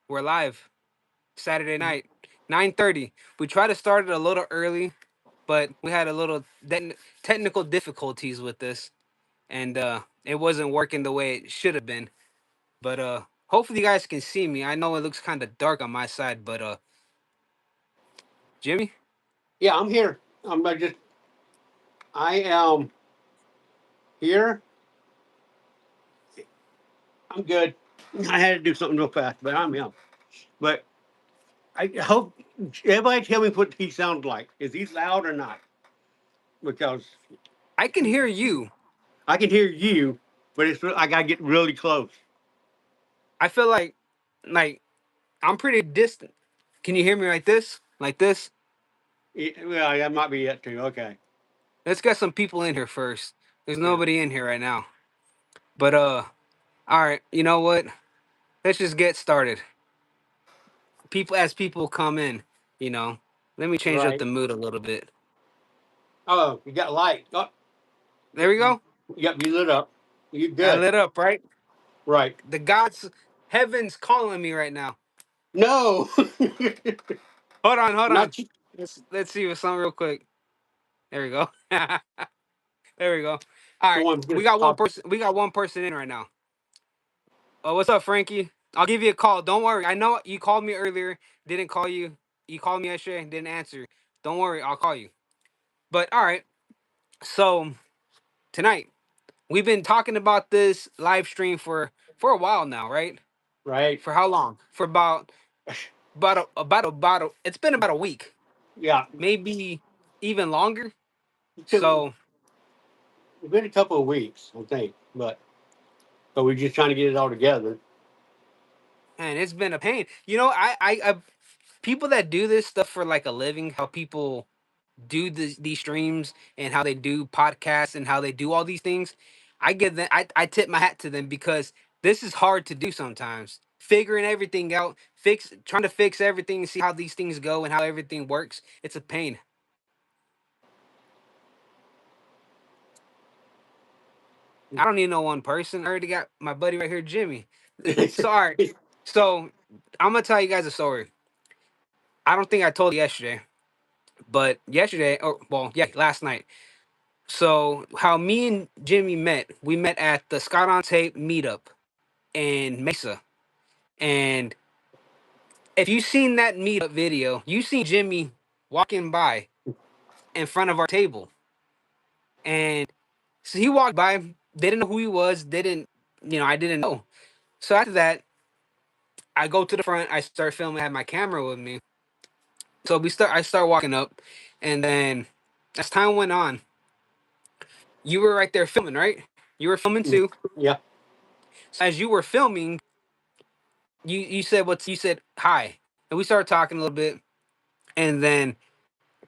We're live Saturday night, 9:30. We tried to start it a little early, but we had a little technical difficulties with this, and it wasn't working the way it should have been. But hopefully you guys can see me. I know it looks kind of dark on my side, but Jimmy, Yeah, I'm here. I am here. I'm good. I had to do something real fast, but I'm here. But I hope everybody tell me what he sounds like. Is he loud or not? Because I can hear you. I can hear you, but I gotta get really close. I feel like I'm pretty distant. Can you hear me like this? Like this? Well, that might be it too. Okay. Let's get some people in here first. There's Yeah. nobody in here right now. But all right, you know what? Let's just get started. People come in, you know. Let me change up Right. the mood a little bit. Oh, you got light. Oh, There we go. yep, you lit up. You I good. lit up, right? Right. The gods, heavens calling me right now. No. Hold on, hold on. Not you. Let's see what's on real quick. There we go. There we go. All right, Someone's we just got one talking. person. We got one person in right now. Oh, what's up, Frankie? I'll give you a call. Don't worry. I know you called me earlier. Didn't call you. You called me yesterday and didn't answer. Don't worry. I'll call you. But all right. So tonight we've been talking about this live stream for a while now, right? Right. For how long? For it's been about a week, Yeah. maybe even longer. It's So, been a couple of weeks, I think, but we're just trying to get it all together. man, it's been a pain. You know, I people that do this stuff for like a living, how people do these streams and how they do podcasts and how they do all these things, I give them I tip my hat to them because this is hard to do sometimes. Figuring everything out, trying to fix everything and see how these things go and how everything works. It's a pain. I don't need no one person. I already got my buddy right here, Jimmy. Sorry. So I'm gonna tell you guys a story. I don't think I told you yesterday, but yesterday, or well, yeah, last night. So how me and Jimmy met, we met at the Scott on Tape meetup in Mesa. And if you seen that meetup video, you seen Jimmy walking by in front of our table. And so he walked by, they didn't know who he was, I didn't know. So after that, I go to the front, I start filming, I had my camera with me. So I start walking up, and then as time went on, you were right there filming, right? You were filming too. Yeah. So as you were filming, you said you said hi, and we started talking a little bit, and then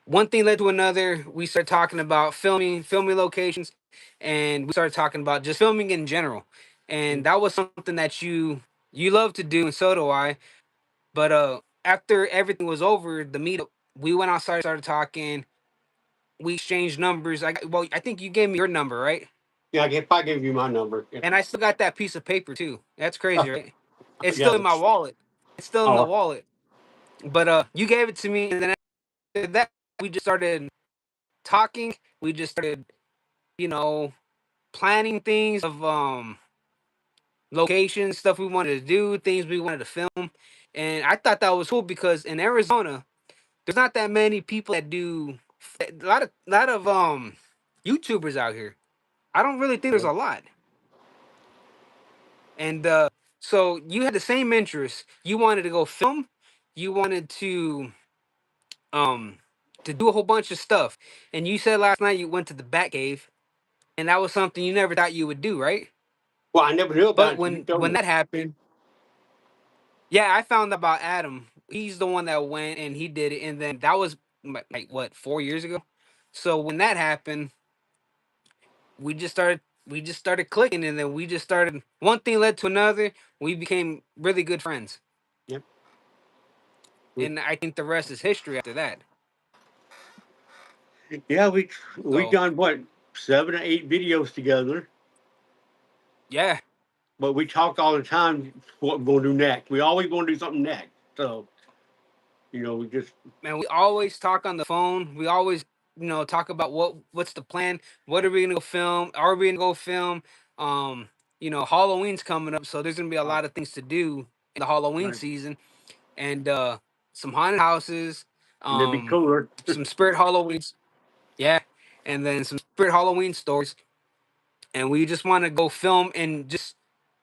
one thing led to another. We started talking about filming locations, and we started talking about just filming in general. And that was something that you love to do, and so do I. But after everything was over, the meetup, we went outside, started talking. We exchanged numbers. I think you gave me your number, right? Yeah, if I gave you my number. And I still got that piece of paper too. That's crazy, right? It's Yeah. still in my wallet. It's still in the Oh, wallet. But you gave it to me, and then after that, we just started talking. We just started, you know, planning things of locations, stuff we wanted to do, things we wanted to film. And I thought that was cool because in Arizona, there's not that many people that do a lot of YouTubers out here. I don't really think there's a lot. And so you had the same interest. You wanted to go film. You wanted um to do a whole bunch of stuff. And you said last night you went to the Bat Cave, and that was something you never thought you would do, right? well, I never knew about But it until you when told when me. that happened, yeah, I found out about Adam. He's the one that went and he did it, and then that was like what 4 years ago. So when that happened, we just started clicking, and then we just started. One thing led to another. We became really good friends, Yep. We, and I think the rest is history after that. yeah, we So done what 7 or 8 videos together. yeah, but we talk all the time what we're going to do next. We always going to do something next. So we just Man, we always talk on the phone. We always, talk about what's the plan. What are we gonna go film? Are we gonna go film? Um, Halloween's coming up, so there's gonna be a lot of things to do in the Halloween right. season, and some haunted houses, And it'd be um, cooler. some spirit Halloweens, yeah, and then some spirit Halloween stories. And we just want to go film and just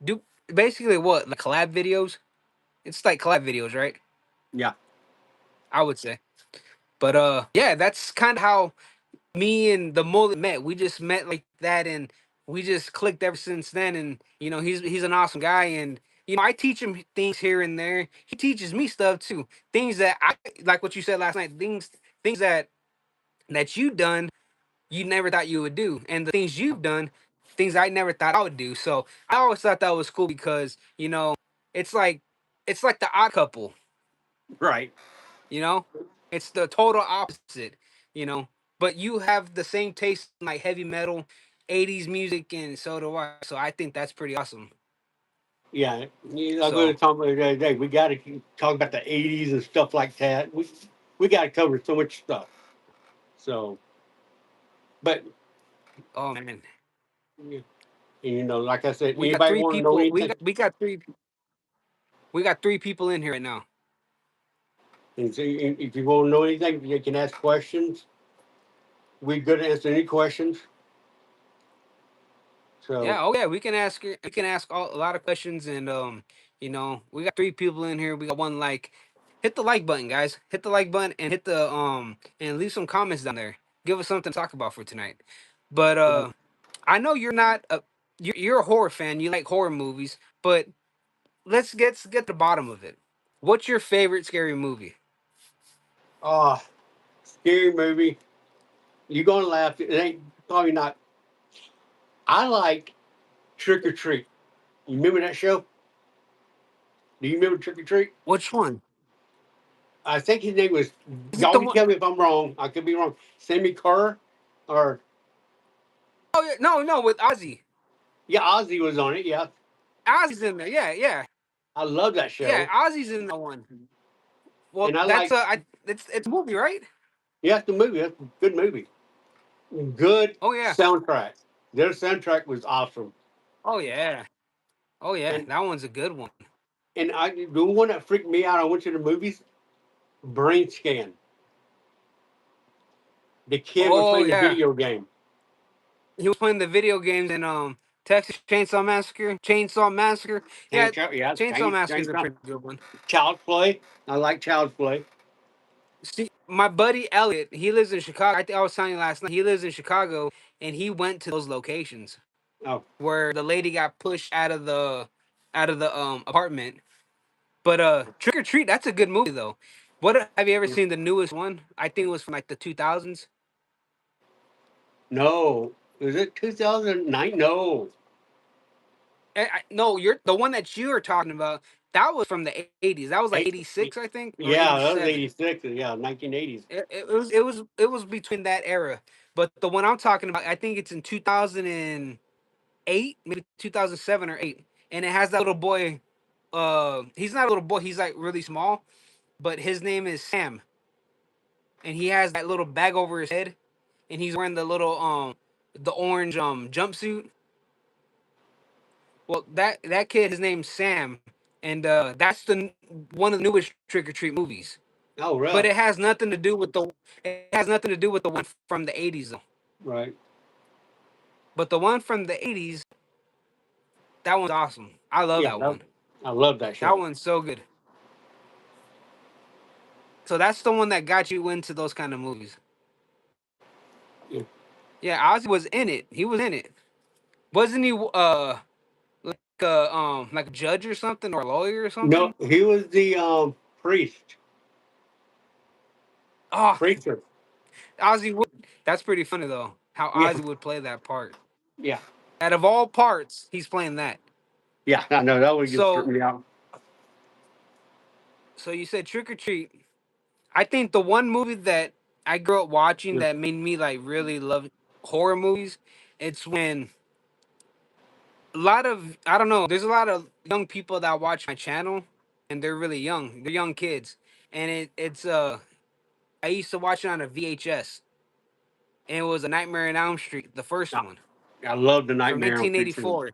do basically what, like collab videos. It's like collab videos, right? Yeah. I would say. But yeah, that's kind of how me and the mullet met. We just met like that, and we just clicked ever since then. And he's an awesome guy, and I teach him things here and there. He teaches me stuff too, things that I like. What you said last night, things that you done, you never thought you would do, and the things you've done, things I never thought I would do. So I always thought that was cool because it's like the odd couple. Right. You know, it's the total opposite. You know, but you have the same taste in like heavy metal, '80s music, and so do I. So I think that's pretty awesome. Yeah. Like we were So talking about the other day, we got to talk about the '80s and stuff like that. We got to cover so much stuff. So, but oh man, yeah, like I said, we got anybody three want to know people. anything? We got three people in here right now. And so if you want to know anything, you can ask questions. We're good at answering any questions. So, Yeah, oh yeah, we can ask a lot of questions, and we got three people in here. We got one like, hit the like button, guys. Hit the like button and hit the and leave some comments down there. Give us something to talk about for tonight. But right. I know you're not a you're a horror fan. You like horror movies, but let's get to the bottom of it. What's your favorite scary movie? Ah, scary movie. You're going to laugh. It ain't probably not. I like Trick or Treat. You remember that show? Do you remember Trick or Treat? Which one? I think his name was. Is it Y'all the can one? tell me if I'm wrong. I could be wrong. Sammy Kerr, or Oh yeah, no, no, with Ozzy. yeah, Ozzy was on it. Yeah, Ozzy's in there. Yeah, yeah, I love that yeah. show, Ozzy's in that one. Well, and I that's like. it's a movie, right? Yeah, the movie. That's a good movie. Good Oh yeah. soundtrack. Their soundtrack was awesome, Oh yeah. Oh yeah. and That one's a good one. the one that freaked me out. I went to the movies. Brain Scan. The kid was Oh playing the yeah. video game. He was playing the video games in Texas Chainsaw Massacre. Chainsaw Massacre. Yeah, Yeah, Chainsaw Massacre is a pretty good one. Child's Play. I like Child's Play. See, my buddy Elliot, he lives in Chicago. I think I was telling you last night. He lives in Chicago, and he went to those locations Oh where the lady got pushed out of the apartment. But Trick or Treat, that's a good movie though. What have you ever yeah. seen the newest one? I think it was from like the 2000s. No, is it 2009? No. No, you're the one that you are talking about. That was from the 80s. That was like Eight, 86, I think, or yeah, that was 87. 86. Yeah, 1980s. It was between that era. But the one I'm talking about, I think it's in 2008, maybe 2007 or 8, and it has that little boy. He's not a little boy. He's like really small, but his name is Sam, and he has that little bag over his head, and he's wearing the orange jumpsuit. Well, that kid, his name's Sam, and that's one of the newest Trick or Treat movies. Oh, But really? it has nothing to do with the one from the 80s though. Right. But the one from the 80s, that one's awesome. I love Yeah, that one. I love that That show. one's so good. So that's the one that got you into those kind of movies. Yeah. Yeah, Ozzy was in it. He was in it. Wasn't he like a judge or something, or a lawyer or No, something? he was the priest, Oh, preacher. Ozzy would. That's pretty funny though. How Yeah, Ozzy would play that part. yeah, Out of all parts, he's playing that. yeah. I know that would just trip So me out. so you said Trick or Treat. I think the one movie that I grew up watching Yeah. that made me like really love horror movies, it's when a lot of, I don't know. There's a lot of young people that watch my channel, and they're really young. They're young kids, and it's. I used to watch it on a VHS, and it was a Nightmare on Elm Street, the first I, one I love the from Nightmare on Street series. 1984.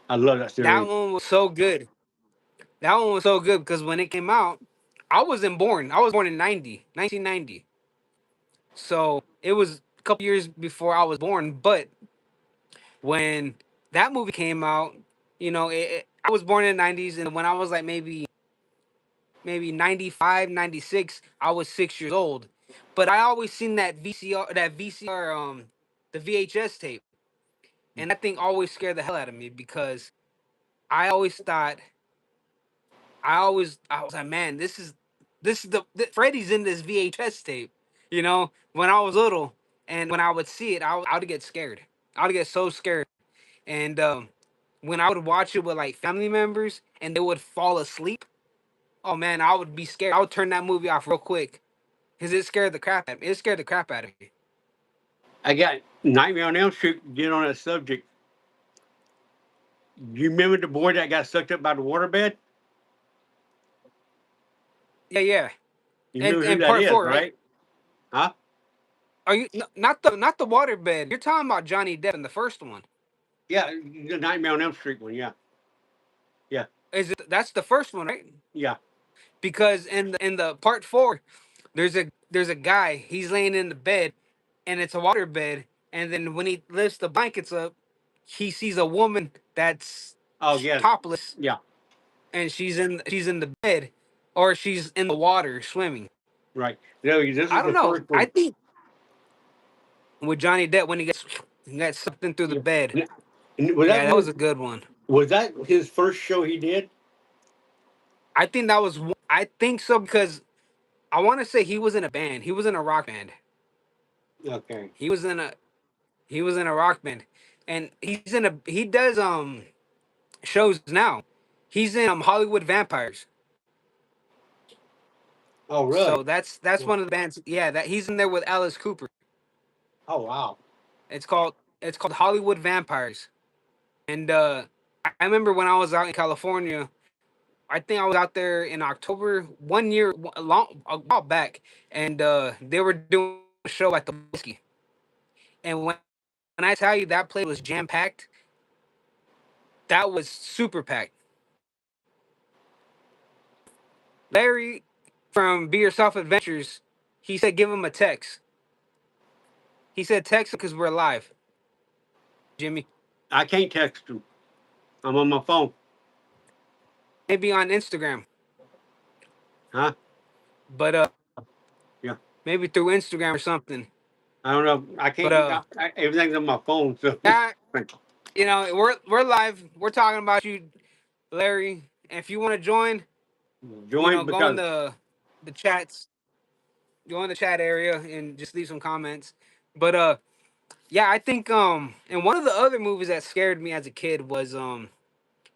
I love that That series. one was so good. That one was so good because when it came out, I wasn't born. I was born in 1990. So it was a couple years before I was born. But when that movie came out, I was born in the 90s, and when I was like maybe 95, 96, I was 6 years old. But I always seen that VCR, the VHS tape, and that thing always scared the hell out of me because I always thought I was like, man, this is the Freddy's in this VHS tape. When I was little, and when I would see it, I would get scared. I would get so scared. And when I would watch it with like family members and they would fall asleep, oh man, I would be scared. I would turn that movie off real quick because it scared the crap out of me. It scared the crap out of me. I got Nightmare on Elm Street. Get on that subject. You remember the boy that got sucked up by the waterbed? Yeah, yeah. You And remember who and that part is, four, right? right? Huh? Are you not the waterbed? You're talking about Johnny Depp in the first one. Yeah, the Nightmare on Elm Street one. Yeah, yeah, That's the first one, right? yeah. Because in the part four, there's a guy. He's laying in the bed, and it's a water bed. And then when he lifts the blankets up, he sees a woman that's Oh, yeah, topless, yeah. and she's in the bed, or she's in the water swimming. Right. No, this I is don't the know. first I one. think with Johnny Depp when he gets sucked in through the Yeah. bed. And was Yeah, that that was movie? a good one. Was that his first show he did? I think that was. I think so because I want to say he was in a band. He was in a rock band. Okay. He was in a He was in a rock band, and he does shows now. He's in Hollywood Vampires. Oh, So really? that's one of the bands. Yeah, that he's in there with Alice Cooper. Oh, wow. It's called Hollywood Vampires. And I remember when I was out in California. I think I was out there in October one year, a while back, and they were doing a show at the whiskey. And when I tell you that place was jam packed, that was super packed. Larry from Be Yourself Adventures, he said give him a text. He said text him because we're live, Jimmy. I can't text him. I'm on my phone. Maybe on Instagram, Huh? but Yeah. maybe through Instagram or something. I don't know. I But can't. Everything's on my phone. So yeah, we're live. We're talking about you, Larry. And if you want to join, join go in because the chats, go in the chat area and just leave some comments. But yeah, I think and one of the other movies that scared me as a kid was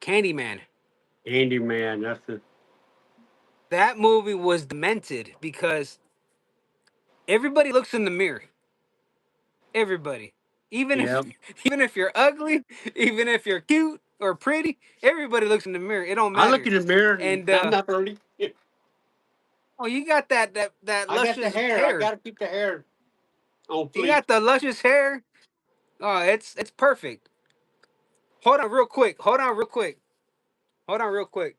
Candyman. Andy Man. That's the. That movie was demented because everybody looks in the mirror. Everybody. Even if Yeah. even if you're ugly, even if you're cute or pretty, everybody looks in the mirror. It don't I look matter. in the mirror. And And I'm not early. oh, you got that I got the luscious hair. I hair. got to keep the hair on You fleek. got the luscious hair. Oh, it's perfect. Hold on real quick. Hold on real quick. Hold on real quick.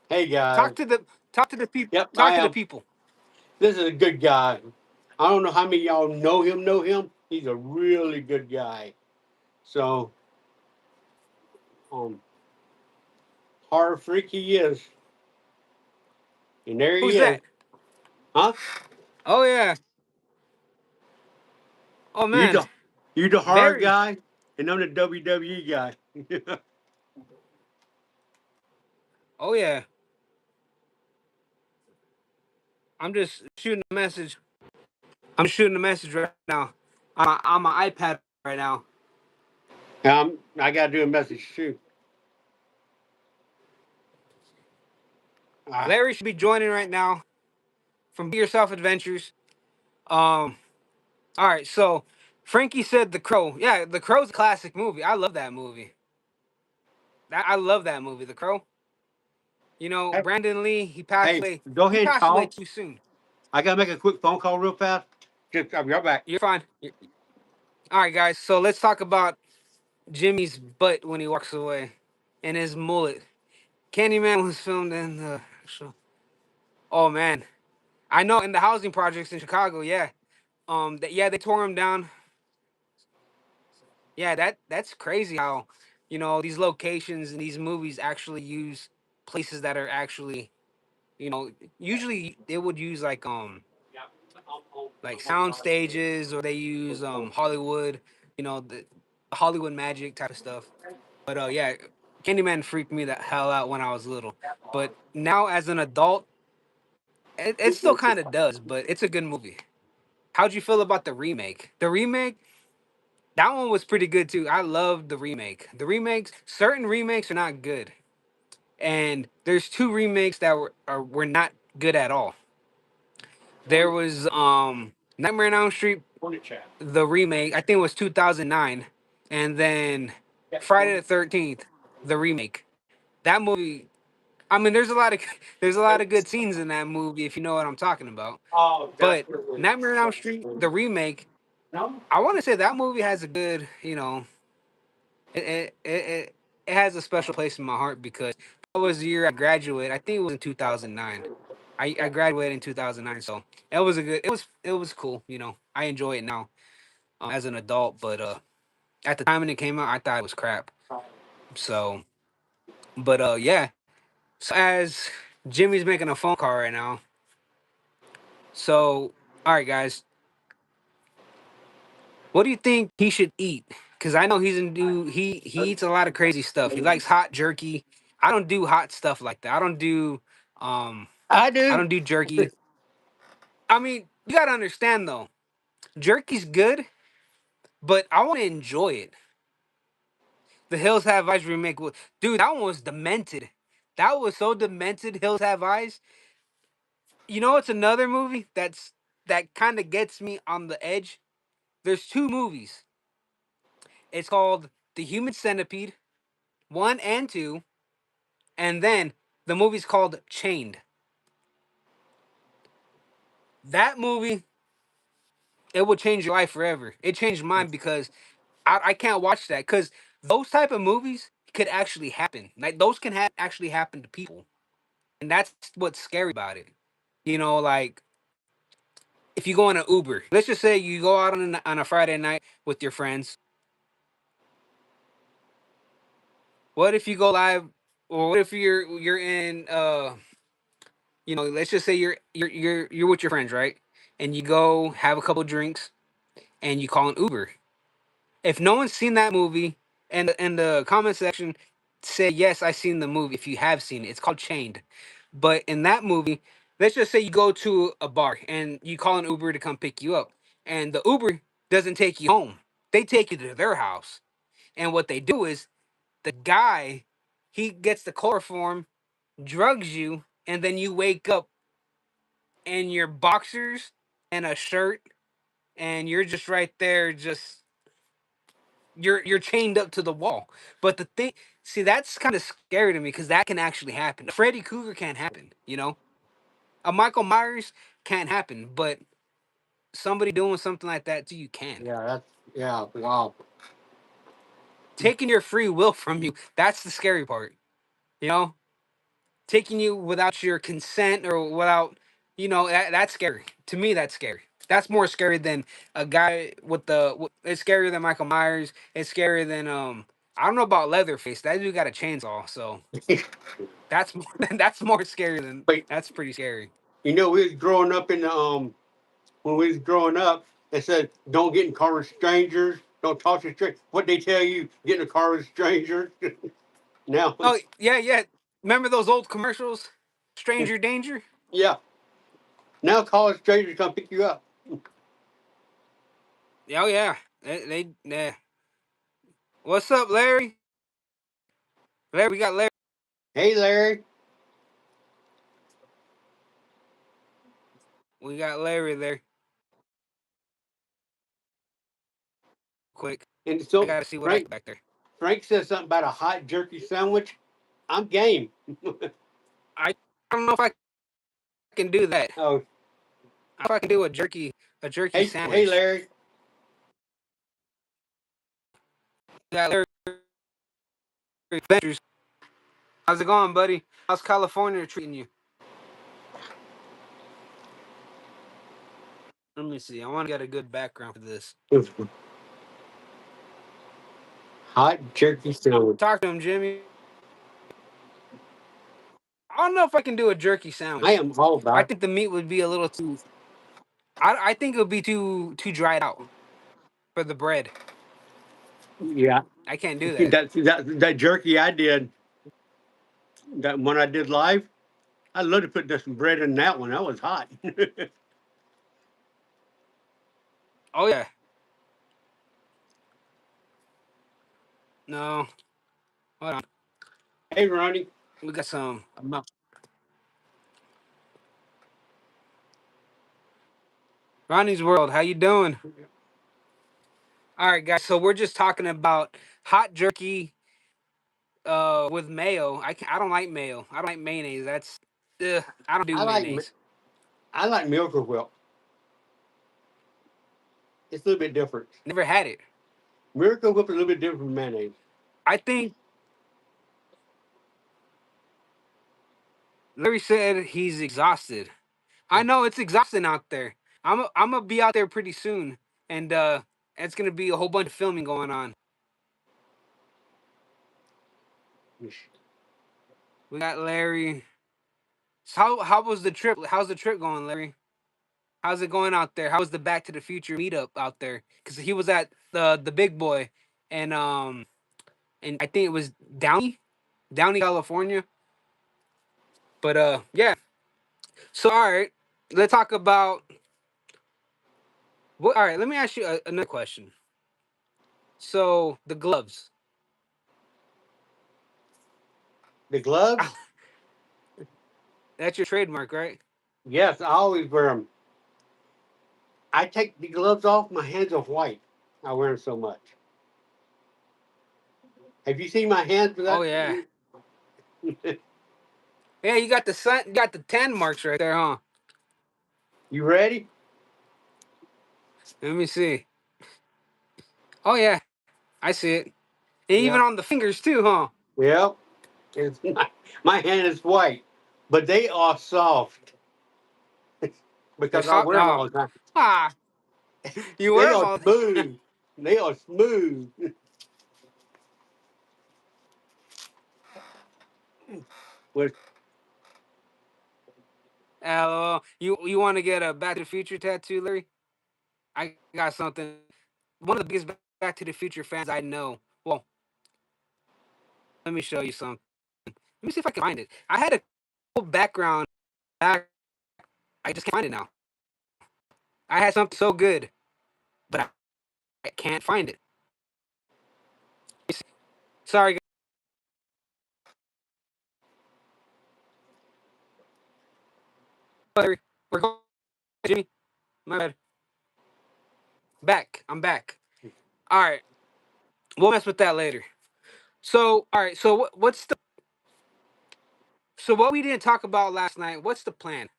Hey guys. Talk to the talk to the people. Yep, I Talk to the am. people. This is a good guy. I don't know how many of y'all know him. Know him? He's a really good guy. So, um, horror freak he is, and there he Who's is. that? Huh? Oh yeah. Oh You man. the you the horror Very. guy, and I'm the WWE guy. Oh yeah. I'm just shooting a message. I'm shooting a message right now. On my iPad right now. I gotta do a message too. Ah, Larry should be joining right now from Be Yourself Adventures. All right, so Frankie said The Crow. Yeah, The Crow's a classic movie. I love that movie. I love that movie, The Crow. You know, Hey, Brandon Lee, he passed hey, away. go He ahead and passed away talk. too soon. I gotta make a quick phone call real fast. Just I'll be right back. You're fine. All right, guys. So let's talk about Jimmy's butt when he walks away, and his mullet. Candyman was filmed in the. Oh man, I know in the housing projects in Chicago. Yeah, yeah, they tore him down. Yeah, that's crazy how, these locations and these movies actually use places that are actually, you know, usually they would use like sound stages, or they use Hollywood, the Hollywood magic type of stuff. But yeah, Candyman freaked me the hell out when I was little. But now as an adult, it still kind of does, but it's a good movie. How'd you feel about the remake? The remake, that one was pretty good too. I loved the remake. The remakes, certain remakes are not good, and there's two remakes that were not good at all. There was Nightmare on Elm Street, the remake. I think it was 2009, and then Friday the 13th, the remake. That movie. I mean, there's a lot of there's a lot of good scenes in that movie if you know what I'm talking about. Oh, But definitely. Nightmare on Elm Street, the remake, I want to say that movie has a good, it has a special place in my heart because that was the year I graduated. I think it was in 2009. I graduated in 2009, so it was cool. I enjoy it now as an adult, but at the time when it came out, I thought it was crap. So, but yeah. So as Jimmy's making a phone call right now, so all right, guys, what do you think he should eat? Because I know he eats a lot of crazy stuff. He likes hot jerky. I don't do hot stuff like that. Um I I do. don't do jerky. I mean, you gotta understand though, jerky's good, but I want to enjoy it. The Hills Have Eyes remake was, dude, that one was demented. That was so demented. Hills Have Eyes. You know, it's another movie that kind of gets me on the edge. There's two movies. It's called The Human Centipede, one and two, and then the movie's called Chained. That movie, it will change your life forever. It changed mine because I can't watch that because those type of movies could actually happen. Like those can actually happen to people, and that's what's scary about it. Like if you go on an Uber, let's just say you go out on a Friday night with your friends. What if you go live, or what if you're in let's just say you're with your friends, right? And you go have a couple drinks and you call an Uber. If no one's seen that movie, and in the comment section, say yes, I seen the movie. If you have seen it, it's called Chained. But in that movie, let's just say you go to a bar and you call an Uber to come pick you up, and the Uber doesn't take you home. They take you to their house, and what they do is the guy, he gets the chloroform, drugs you, and then you wake up in your boxers and a shirt, and you're just right there, just you're chained up to the wall. But the thing, see, that's kind of scary to me because that can actually happen. A Freddy Krueger can't happen. A Michael Myers can't happen, but somebody doing something like that to you can. Yeah, that's yeah. Wow. Taking your free will from you, that's the scary part. You know, taking you without your consent or without, that's scary. To me, that's scary. That's more scary than a guy it's scarier than Michael Myers. It's scarier than I don't know about Leatherface. That dude got a chainsaw, so that's more that's more scary than But that's pretty scary. we was growing up in the when we was growing up, they said don't get in car with strangers, don't talk to strangers. What they tell you, get in a car with strangers. Now, Oh yeah, yeah. Remember those old commercials? Stranger danger. yeah, now call a stranger to come pick you up. Oh yeah. Yeah. What's up, Larry? Larry, we got Larry. Hey, Larry. We got Larry there. quick. And I so gotta see what I Frank got back there. Frank says something about a hot jerky sandwich. I'm game. I don't know if I can do that. Oh, I don't know if I can do a jerky hey, sandwich. Larry. Yeah, Larry Ventures. How's it going, buddy? How's California treating you? Let me see. I want to get a good background for this. Hot jerky sandwich. Talk to him, Jimmy. I don't know if I can do a jerky I sandwich. am all I about. think the meat would be a little too. I think it would be too dried out for the bread. Yeah, I can't do that. that jerky I did, that one I did live. I love to put some bread in that one. That was hot. Oh yeah. No. Hold on. Hey, Ronnie. We got some. Ronnie's World. How you doing? All right, guys. So we're just talking about hot jerky with mayo. I don't like mayo. I don't like mayonnaise. I don't do I like mayonnaise. I like Miracle Whip. It's a little bit different. Never had it. Miracle Whip is a little bit different from mayonnaise. I think Larry said he's exhausted. I know it's exhausting out there. I'm gonna be out there pretty soon, and it's gonna be a whole bunch of filming going on. We got Larry. So how was the trip? How's the trip going, Larry? How's it going out there? How's the Back to the Future meetup out there? Because he was at the Big Boy, and I think it was Downey, California. But yeah. So all right, let's talk about what. All right, let me ask you another question. So the gloves. The gloves? That's your trademark, right? Yes, I always wear them. I take the gloves off. My hands are white. I wear them so much. Have you seen my hands Oh without? yeah. Yeah, you got the tan marks right there, huh? You ready? Let me see. Oh yeah, I see it. And even Yeah. on the fingers too, huh? Yep. It's my hand is white, but they are soft They're because I soft. wear them Oh, all the time. ah, you They wear them are all. smooth. They are smooth. With You want to get a Back to the Future tattoo, Larry? I got something. One of the biggest Back to the Future fans I know. Well, let me show you something. Let me see if I can find it. I had a cool background back. I just can't find it now. I had something so good, but I can't find it. Sorry, Larry. We're going, Jimmy. My bad. Back. I'm back. All right. We'll mess with that later. So, all right. So, what we didn't talk about last night? What's the plan?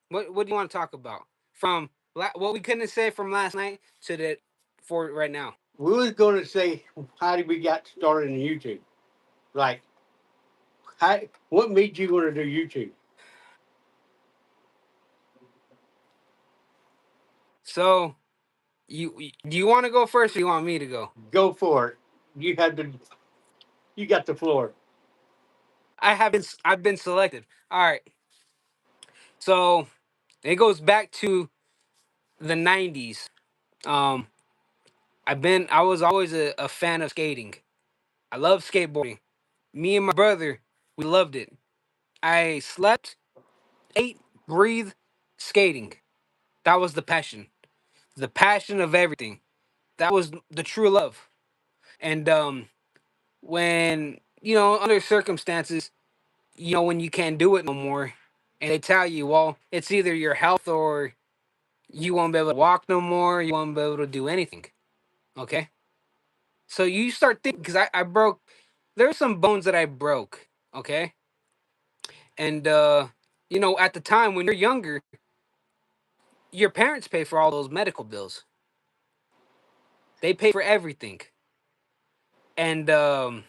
What do you want to talk about from what we couldn't say from last night to the for right now? we was going to say, how did we get started in YouTube? Like, how? What made you want to do YouTube? So, do you want to go first, or you want me to go? Go for it. You had the. You got the floor. I've been selected. All right. So it goes back to the '90s. Um, I was always a fan of skating. I love skateboarding. Me and my brother, we loved it. I slept, ate, breathed, skating. That was the passion of everything. That was the true love. And when under circumstances, when you can't do it no more, and they tell you, well, it's either your health or you won't be able to walk no more, you won't be able to do anything. Okay. So you start thinking, because I broke, there's some bones that I broke, okay? And at the time when you're younger, your parents pay for all those medical bills. They pay for everything. And at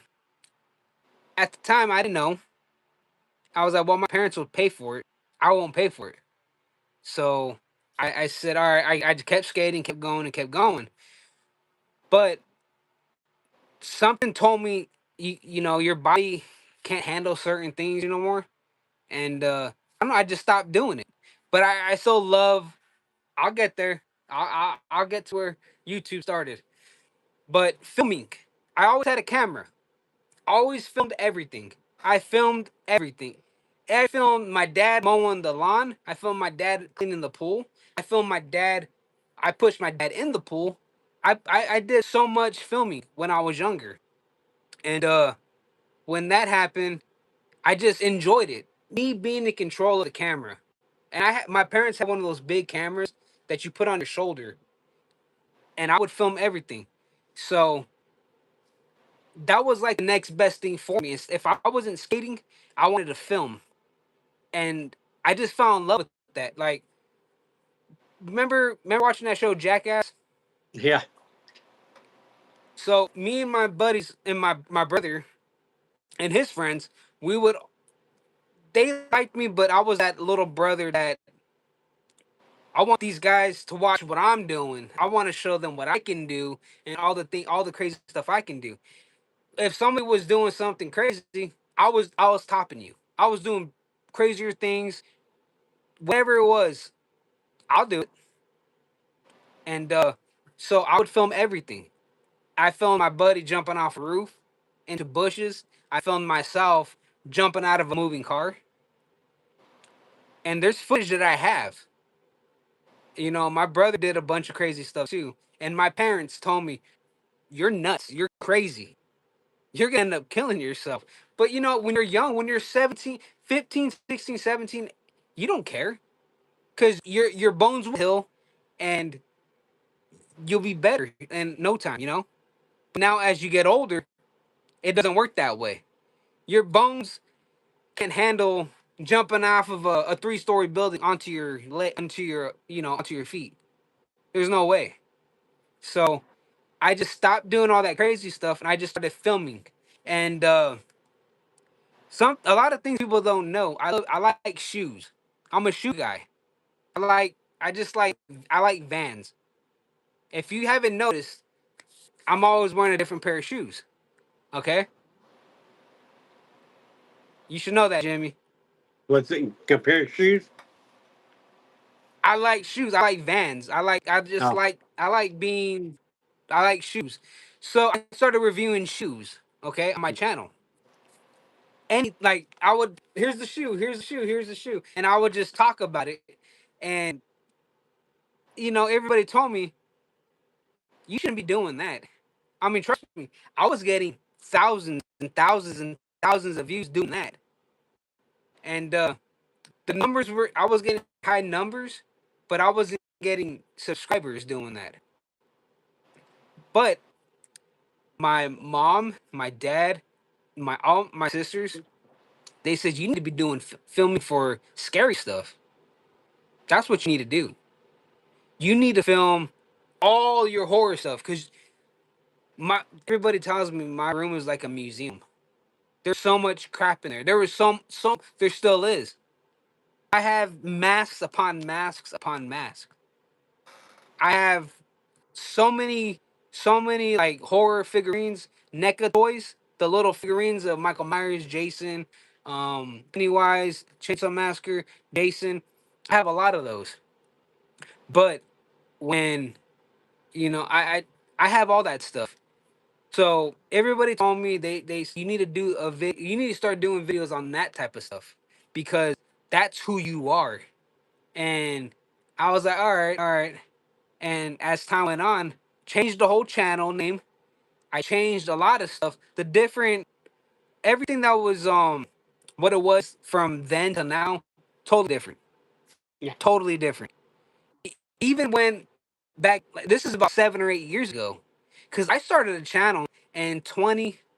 the time I didn't know. I was like, well, my parents will pay for it. I won't pay for it. So I said, all right, I kept skating, kept going and kept going. But something told me, your body can't handle certain things no more. And I don't know, I just stopped doing it. But I still love, I'll get there. I'll get to where YouTube started. But filming, I always had a camera. Always filmed everything. I filmed everything. I filmed my dad mowing the lawn. I filmed my dad cleaning the pool. I filmed my dad. I pushed my dad in the pool. I did so much filming when I was younger. And when that happened, I just enjoyed it. Me being in control of the camera. And my parents had one of those big cameras that you put on your shoulder, and I would film everything. So that was like the next best thing for me. If I wasn't skating, I wanted to film, and I just fell in love with that. Like, remember watching that show Jackass? Yeah. So me and my buddies and my brother and his friends, we would they liked me, but I was that little brother that I want these guys to watch what I'm doing. I want to show them what I can do and all the crazy stuff I can do. If somebody was doing something crazy, I was topping you. I was doing crazier things, whatever it was, I'll do it. And so I would film everything. I filmed my buddy jumping off a roof into bushes. I filmed myself jumping out of a moving car. And there's footage that I have. My brother did a bunch of crazy stuff too. And my parents told me, "You're nuts. You're crazy. You're going to end up killing yourself." But when you're young, when you're 17, 15, 16, 17, you don't care, cuz your bones will heal and you'll be better in no time. Now as you get older, it doesn't work that way. Your bones can handle jumping off of a three-story building onto your feet. There's no way. So I just stopped doing all that crazy stuff and I just started filming. And a lot of things people don't know. I like shoes. I'm a shoe guy. I like Vans. If you haven't noticed, I'm always wearing a different pair of shoes. Okay? You should know that, Jimmy. What's it? Compare shoes? I like shoes. I like Vans. Oh, I like shoes. So I started reviewing shoes, okay, on my channel. And like I would here's the shoe, here's the shoe. And I would just talk about it. And everybody told me you shouldn't be doing that. I mean, trust me, I was getting thousands and thousands and thousands of views doing that. And the numbers I was getting high numbers, but I wasn't getting subscribers doing that. But my mom, my dad, all my sisters, they said you need to be doing filming for scary stuff. That's what you need to do. You need to film all your horror stuff, because my everybody tells me my room is like a museum. There's so much crap in there. There was there still is. I have masks upon masks upon masks. I have so many like horror figurines, NECA toys, the little figurines of Michael Myers, Jason, Pennywise, Chainsaw Massacre, Jason. I have a lot of those. But when I have all that stuff. So everybody told me they you need to you need to start doing videos on that type of stuff, because that's who you are. And I was like, all right, all right. And as time went on, changed the whole channel name. I changed a lot of stuff. Everything that was what it was from then to now, totally different. yeah. Totally different. Even when back, this is about 7 or 8 years ago, because I started a channel in 2011.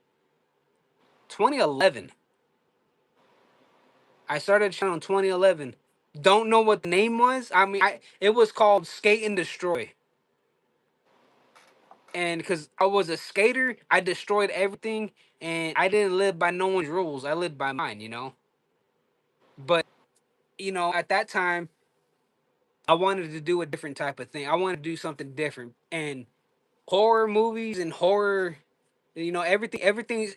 I started a channel in 2011. Don't know what the name was. I mean, it was called Skate and Destroy. And because I was a skater, I destroyed everything, and I didn't live by no one's rules. I lived by mine, you know. But at that time, I wanted to do a different type of thing. I wanted to do something different, and horror movies and horror, everything.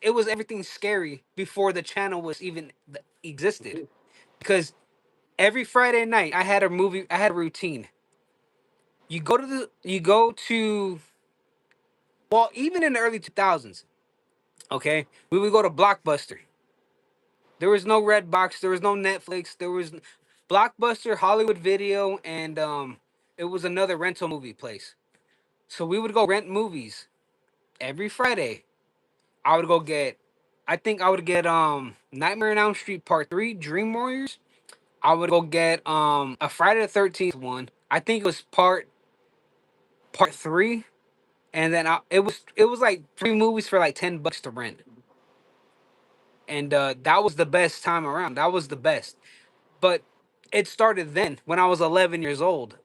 It was everything scary before the channel was even existed. Because every Friday night, I had a movie. I had a routine. You go to well, even in the early 2000s. Okay, we would go to Blockbuster. There was no Redbox. There was no Netflix. There was Blockbuster, Hollywood Video, and it was another rental movie place. So we would go rent movies every Friday. I would go get, I think I would get Nightmare on Elm Street Part 3, Dream Warriors. I would go get a Friday the 13th one. I think it was part 3, and then it was like 3 movies for like $10 to rent, and that was the best time around. That was the best. But it started then when I was 11 years old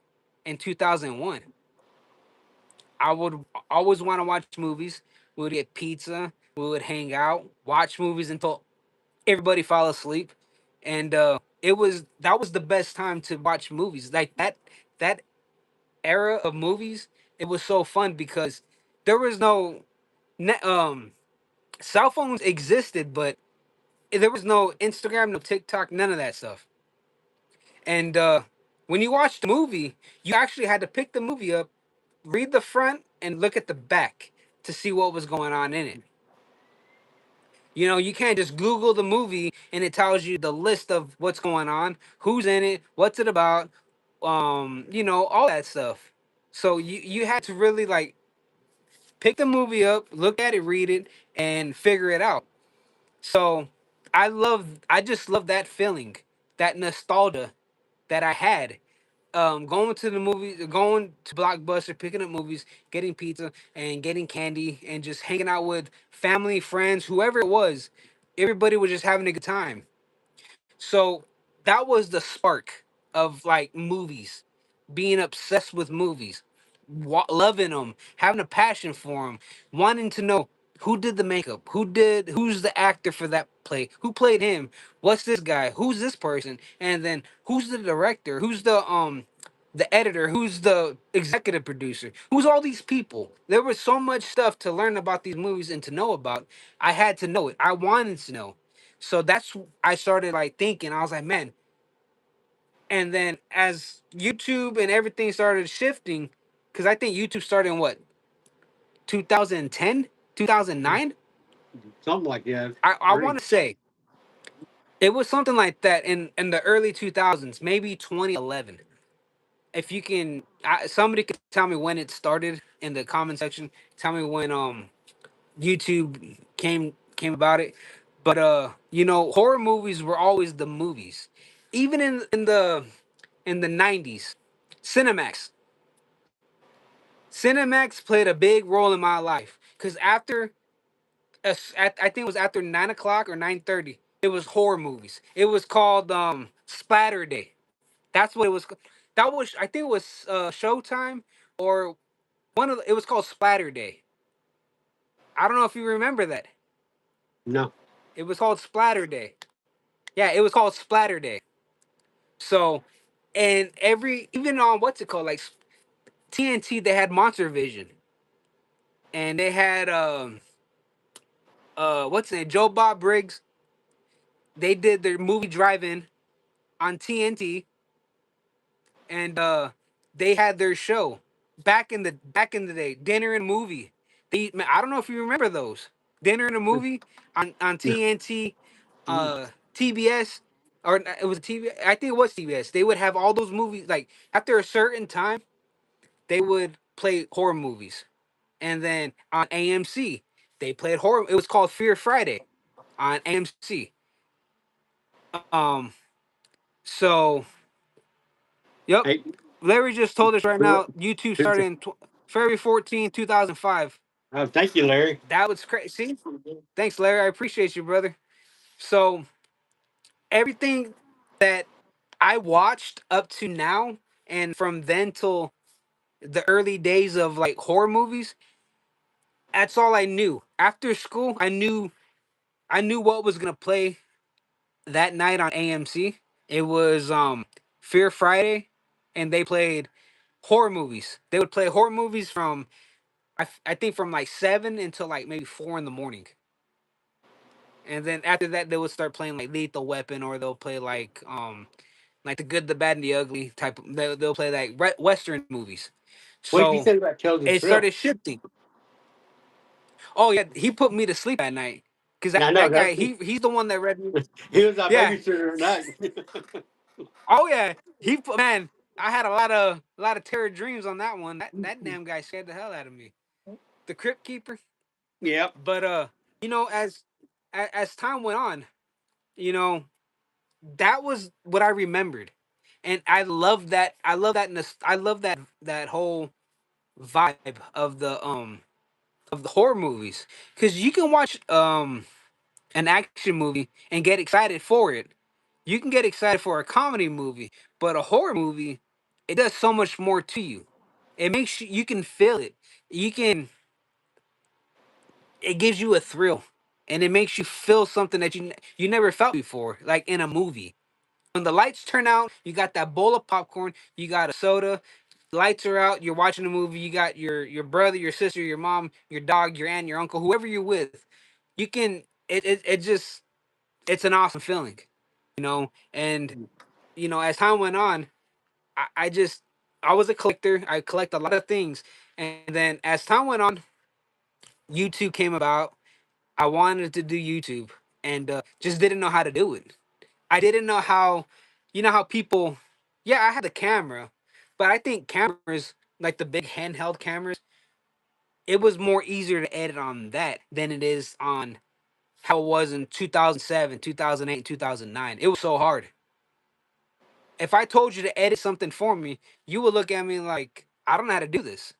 in 2001. I would always want to watch movies. We would get pizza. We would hang out, watch movies until everybody fall asleep, and that was the best time to watch movies. Like that era of movies, it was so fun because there was no cell phones existed, but there was no Instagram, no TikTok, none of that stuff. And when you watched the movie, you actually had to pick the movie up, read the front, and look at the back to see what was going on in it. You can't just Google the movie and it tells you the list of what's going on, who's in it, what's it about, all that stuff. So you had to really like pick the movie up, look at it, read it, and figure it out. So I just love that feeling, that nostalgia that I had. Going to the movie, going to Blockbuster, picking up movies, getting pizza, and getting candy, and just hanging out with family, friends, whoever it was. Everybody was just having a good time. So that was the spark of like movies, being obsessed with movies, loving them, having a passion for them, wanting to know who did the makeup, who's the actor for that play, who played him, what's this guy, who's this person, and then who's the director, who's the editor, who's the executive producer, who's all these people. There was so much stuff to learn about these movies and to know about. I had to know it. I wanted to know. So that's I started like thinking. I was like, man. And then as YouTube and everything started shifting, because I think YouTube started in what, 2010, 2009. Something like that. I Early. want to say it was something like that in the early 2000s, maybe 2011. If you can, somebody could tell me when it started in the comment section. Tell me when YouTube came about it. But horror movies were always the movies, even in the 90s. Cinemax. Cinemax played a big role in my life because I think it was after 9 o'clock or 9:30. It was horror movies. It was called Splatter Day. That's what it was. That was, I think it was Showtime, or it was called Splatter Day. I don't know if you remember that. No. It was called Splatter Day. Yeah, it was called Splatter Day. So, and even on what's it called, like TNT, they had Monster Vision, and they had what's his name, Joe Bob Briggs. They did their movie drive-in on TNT, and they had their show back in the day, Dinner and Movie. Man, I don't know if you remember those, Dinner and a Movie on No. TNT, TBS, or it was TV. I think it was TBS. They would have all those movies like after a certain time. They would play horror movies, and then on AMC they played horror. It was called Fear Friday on AMC. Um. So, yep. Hey, Larry just told us right we were- now. YouTube started in February 14, 2005. Thank you, Larry. That was crazy. Thanks, Larry. I appreciate you, brother. So everything that I watched up to now, and from then till the early days of like horror movies, that's all I knew. After school, I knew what was gonna play that night on AMC. It was Fear Friday, and they played horror movies. They would play horror movies from I think from like 7 until like maybe 4 in the morning. And then after that, they would start playing like Lethal Weapon, or they'll play like the Good, the Bad, and the Ugly type. They'll play like Western movies. What did you So say about Tales of it Thrill? started shifting. Oh yeah, he put me to sleep at night because Yeah, I know that that. guy he's the one that read me. He was our Yeah. babysitter at night. Oh yeah, he put man. I had a lot of terror dreams on that one. That damn guy scared the hell out of me. The Crypt Keeper. Yep. But as time went on, you know that was what I remembered, and I love that. I love that whole vibe of the horror movies, because you can watch an action movie and get excited for it. You can get excited for a comedy movie, but a horror movie, it does so much more to you. It makes you can feel it. You can It gives you a thrill, and it makes you feel something that you never felt before, like in a movie. When the lights turn out, you got that bowl of popcorn, you got a soda, lights are out, you're watching a movie, you got your brother, your sister, your mom, your dog, your aunt, your uncle, whoever you're with. You can it just it's an awesome feeling, and as time went on, I just I was a collector. I collect a lot of things, and then as time went on, YouTube came about. I wanted to do YouTube, and just didn't know how to do it. I didn't know how, how people. Yeah, I had the camera, but I think cameras like the big handheld cameras, it was more easier to edit on that than it is on how it was in 2007, 2008, 2009. It was so hard. If I told you to edit something for me, you would look at me like, I don't know how to do this.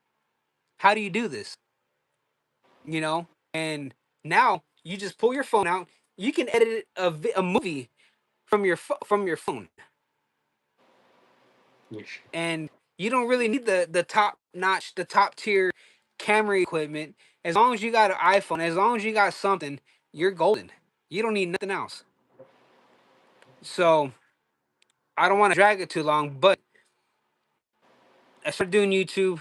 How do you do this? And now you just pull your phone out. You can edit a movie from your phone, Yes. and you don't really need the top notch, the top tier camera equipment. As long as you got an iPhone, as long as you got something, you're golden. You don't need nothing else. So I don't want to drag it too long, but I started doing YouTube.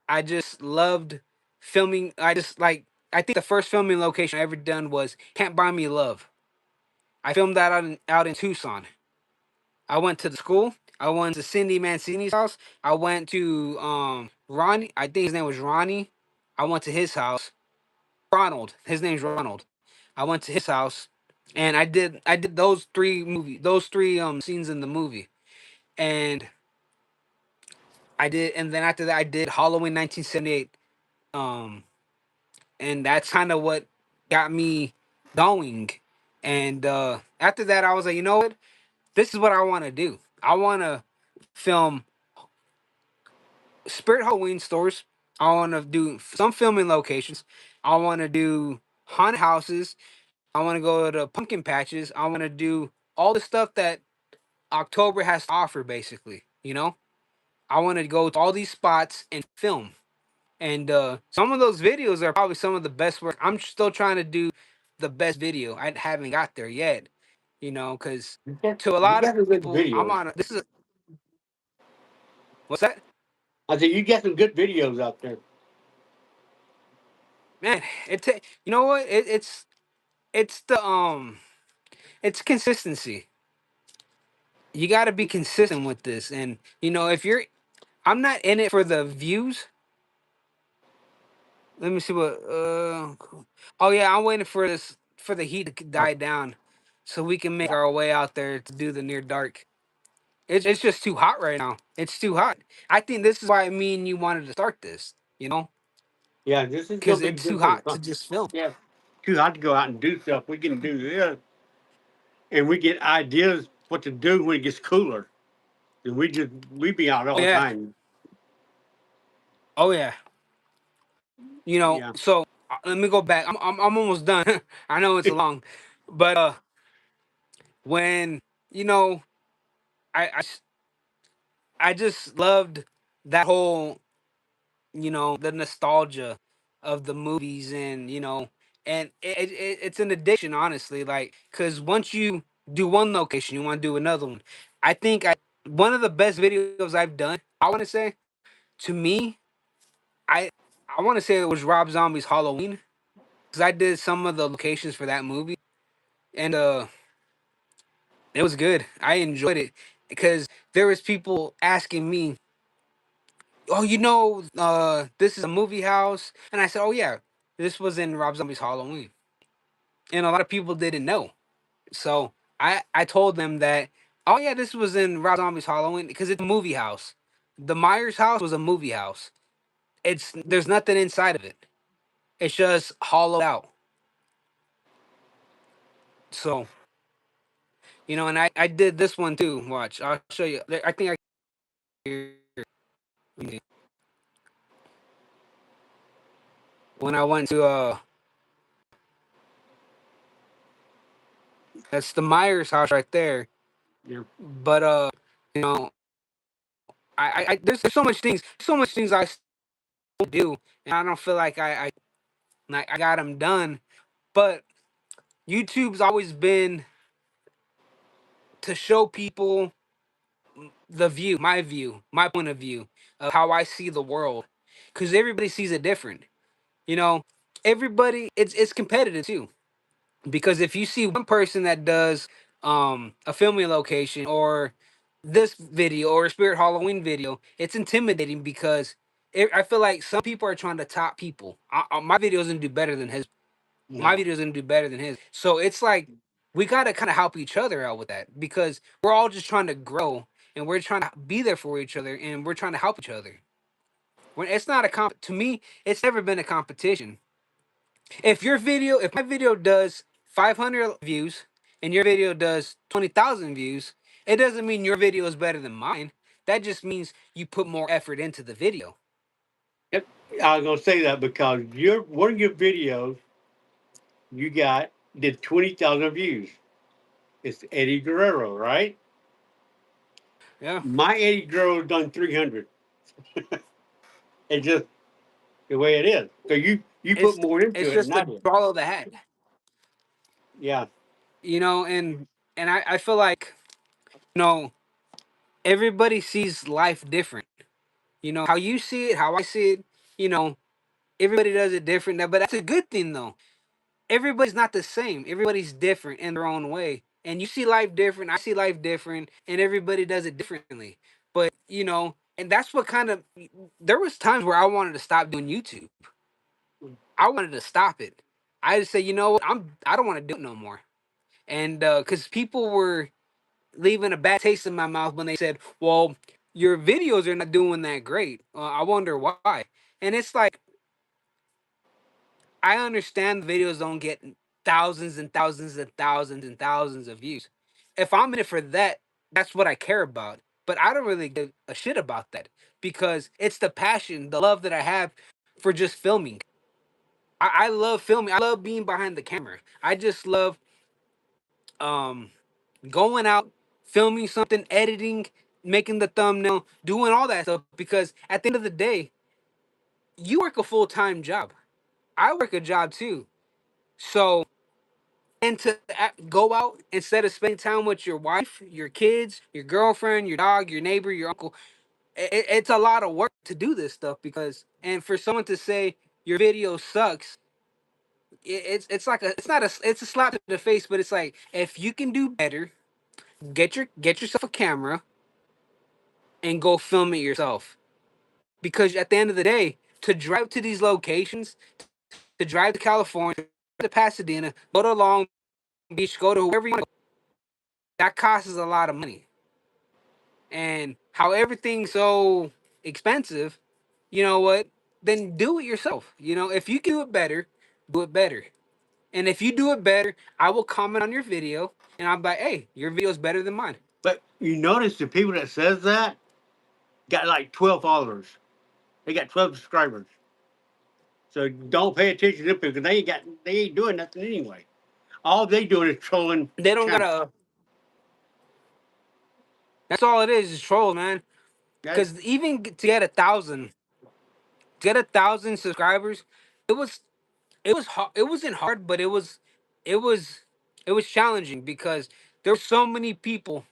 I just loved filming. I think the first filming location I ever done was Can't Buy Me Love. I filmed that out in Tucson. I went to the school. I went to Cindy Mancini's house. I went to Ronnie. I think his name was Ronnie. I went to his house. Ronald. His name's Ronald. I went to his house, and I did those three scenes in the movie, and and then after that I did Halloween 1978. Um, and that's kind of what got me going. And after that, I was like, you know what? This is what I want to do. I want to film Spirit Halloween stores. I want to do some filming locations. I want to do haunted houses. I want to go to pumpkin patches. I want to do all the stuff that October has to offer, basically. I want to go to all these spots and film. And some of those videos are probably some of the best work. I'm still trying to do the best video. I haven't got there yet, because to a You lot of got some good people, videos. this is what's that? I said you got some good videos out there. Man, you know what? It's it's consistency. You got to be consistent with this, and if you're, I'm not in it for the views. Let me see what. Oh yeah, I'm waiting for the heat to die down, so we can make our way out there to do the near dark. It's just too hot right now. It's too hot. I think this is why me and you wanted to start this. Yeah, this is gonna Because be it's too different. hot to just film. Yeah, too hot to go out and do stuff. We can do this, and we get ideas what to do when it gets cooler. And we be out Oh all the yeah. time. Oh yeah. Yeah. So let me go back. I'm almost done. I know it's long, but when you know I just loved that whole, the nostalgia of the movies, and and it's an addiction, honestly, like, because once you do one location, you want to do another one. I think I one of the best videos I've done, I want to say, to me, I I want to say it was Rob Zombie's Halloween, because I did some of the locations for that movie, and it was good. I enjoyed it because there was people asking me, "Oh, this is a movie house," and I said, "Oh yeah, this was in Rob Zombie's Halloween," and a lot of people didn't know. So I told them that, "Oh yeah, this was in Rob Zombie's Halloween because it's a movie house. The Myers house was a movie house. There's nothing inside of it. It's just hollowed out." So and I did this one too. Watch, I'll show you. I think when I went to that's the Myers house right there. Yeah. But you know, I there's so much things I still do, and I don't feel like I got them done. But YouTube's always been to show people view, my point of view of how I see the world, because everybody sees it different. You know, everybody it's competitive too, because if you see one person that does a filming location or this video or a Spirit Halloween video, it's intimidating because I feel like some people are trying to top people. My video's gonna do better than his. My No. video's gonna do better than his. So it's like we gotta kind of help each other out with that, because we're all just trying to grow, and we're trying to be there for each other, and we're trying to help each other. When it's not a to me, it's never been a competition. If my video does 500 views and your video does 20,000 views, it doesn't mean your video is better than mine. That just means you put more effort into the video. Yep. I was gonna say that because your one of your videos you got did 20,000 views. It's Eddie Guerrero, right? Yeah. My Eddie Guerrero done 300. It's just the way it is. So you put It's more into it's it than just the I did. draw of the hat. Yeah. And I feel like, you know, everybody sees life different. How you see it, how I see it, you know, everybody does it different. But that's a good thing though. Everybody's not the same. Everybody's different in their own way. And you see life different, I see life different, and everybody does it differently. But, and that's what kind of there was times where I wanted to stop doing YouTube. I wanted to stop it. I just say, you know what, I don't want to do it no more. And because people were leaving a bad taste in my mouth when they said, "Well, your videos are not doing that great. I wonder why." And it's like, I understand the videos don't get thousands and thousands and thousands and thousands of views. If I'm in it for that, that's what I care about. But I don't really give a shit about that, because it's the passion, the love that I have for just filming. I love filming. I love being behind the camera. I just love um going out, filming something, editing, making the thumbnail, doing all that stuff. Because at the end of the day, you work a full-time job. I work a job too. So, and to go out instead of spending time with your wife, your kids, your girlfriend, your dog, your neighbor, your uncle, it's a lot of work to do this stuff. Because, and for someone to say your video sucks, it's like it's not a it's a slap to the face. But it's like, if you can do better, get yourself a camera and go film it yourself. Because at the end of the day, to drive to these locations, to drive to California, to Pasadena, go to Long Beach, go to wherever you want to go, that costs a lot of money. And how everything's so expensive, you know what? Then do it yourself. If you can do it better, do it better. And if you do it better, I will comment on your video, and I'm like, hey, your video is better than mine. But you notice the people that says that got like 12 followers. They got 12 subscribers. So don't pay attention to them because they ain't doing nothing anyway. All they doing is trolling They don't channel. gotta. That's all it is trolls, man. That, Because even to get 1,000, to get 1,000 subscribers, it was it was hard. It wasn't hard, but it was it was challenging because there were so many people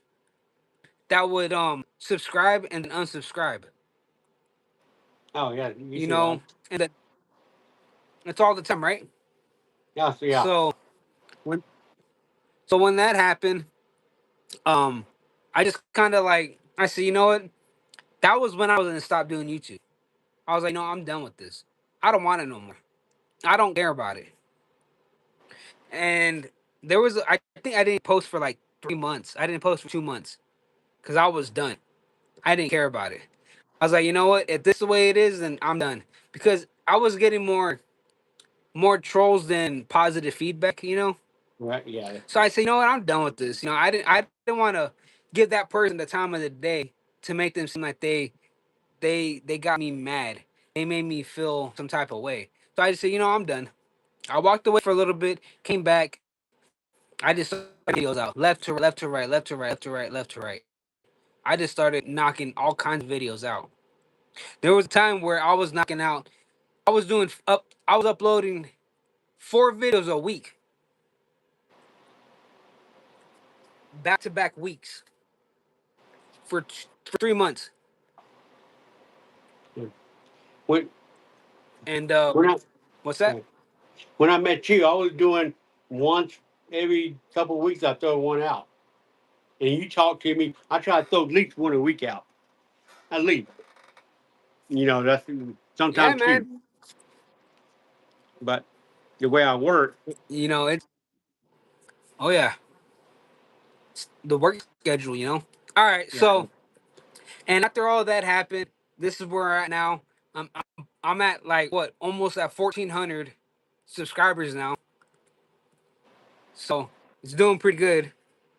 that would subscribe and then unsubscribe. oh yeah, you You see that? know, and that's all the time, right? Yeah, so yeah, So when when that happened, um, I just kind of like I said, you know what? That was when I was gonna stop doing YouTube. I was like, no, I'm done with this. I don't want it no more. I don't care about it. And there was, I think I didn't post for like 3 months. I didn't post for 2 months because I was done. I didn't care about it. I was like, you know what? If this is the way it is, then I'm done. Because I was getting more trolls than positive feedback, you know. right, yeah, So I said, you know what? I'm done with this. You know, I didn't want to give that person the time of the day to make them seem like they got me mad. They made me feel some type of way. So I just said, you know, I'm done. I walked away for a little bit, came back. I just started videos out, left to right, left to right, left to right, left to right, left to right. I just started knocking all kinds of videos out. There was a time where I was knocking out. I was doing up. I was uploading 4 videos a week, back to back weeks for 3 months. yeah. When And when I what's that? yeah. When I met you, I was doing once every couple of weeks. I throw one out, and you talk to me. I try to throw at least one a week out, at least. That's Yeah, sometimes two. man. But the way I work, You know it's. Oh yeah, it's the work schedule. You know. All right. yeah, So and after all that happened, this is where we're at now. I'm at like what almost at 1,400 subscribers now. So it's doing pretty good.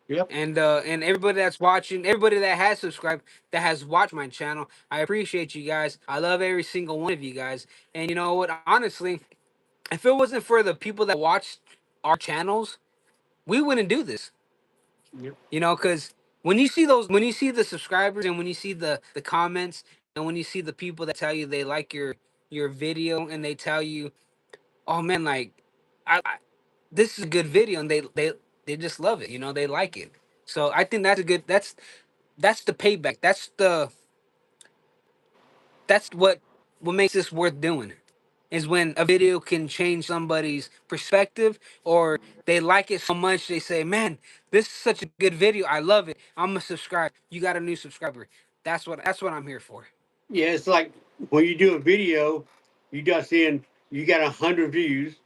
yep, And everybody that's watching, everybody that has subscribed, that has watched my channel, I appreciate you guys. I love every single one of you guys. And you know what? Honestly, if it wasn't for the people that watched our channels, we wouldn't do this. yep. You know, because when you see the subscribers and when you see the comments and when you see the people that tell you they like your video and they tell you, oh man, like I this is a good video, and they just love it. You know, they like it. So I think that's a good. That's the payback. That's what makes this worth doing. Is when a video can change somebody's perspective, or they like it so much they say, "Man, this is such a good video. I love it. I'm gonna subscribe." You got a new subscriber. That's what I'm here for. Yeah, it's like when you do a video, you got seeing you got 100 views.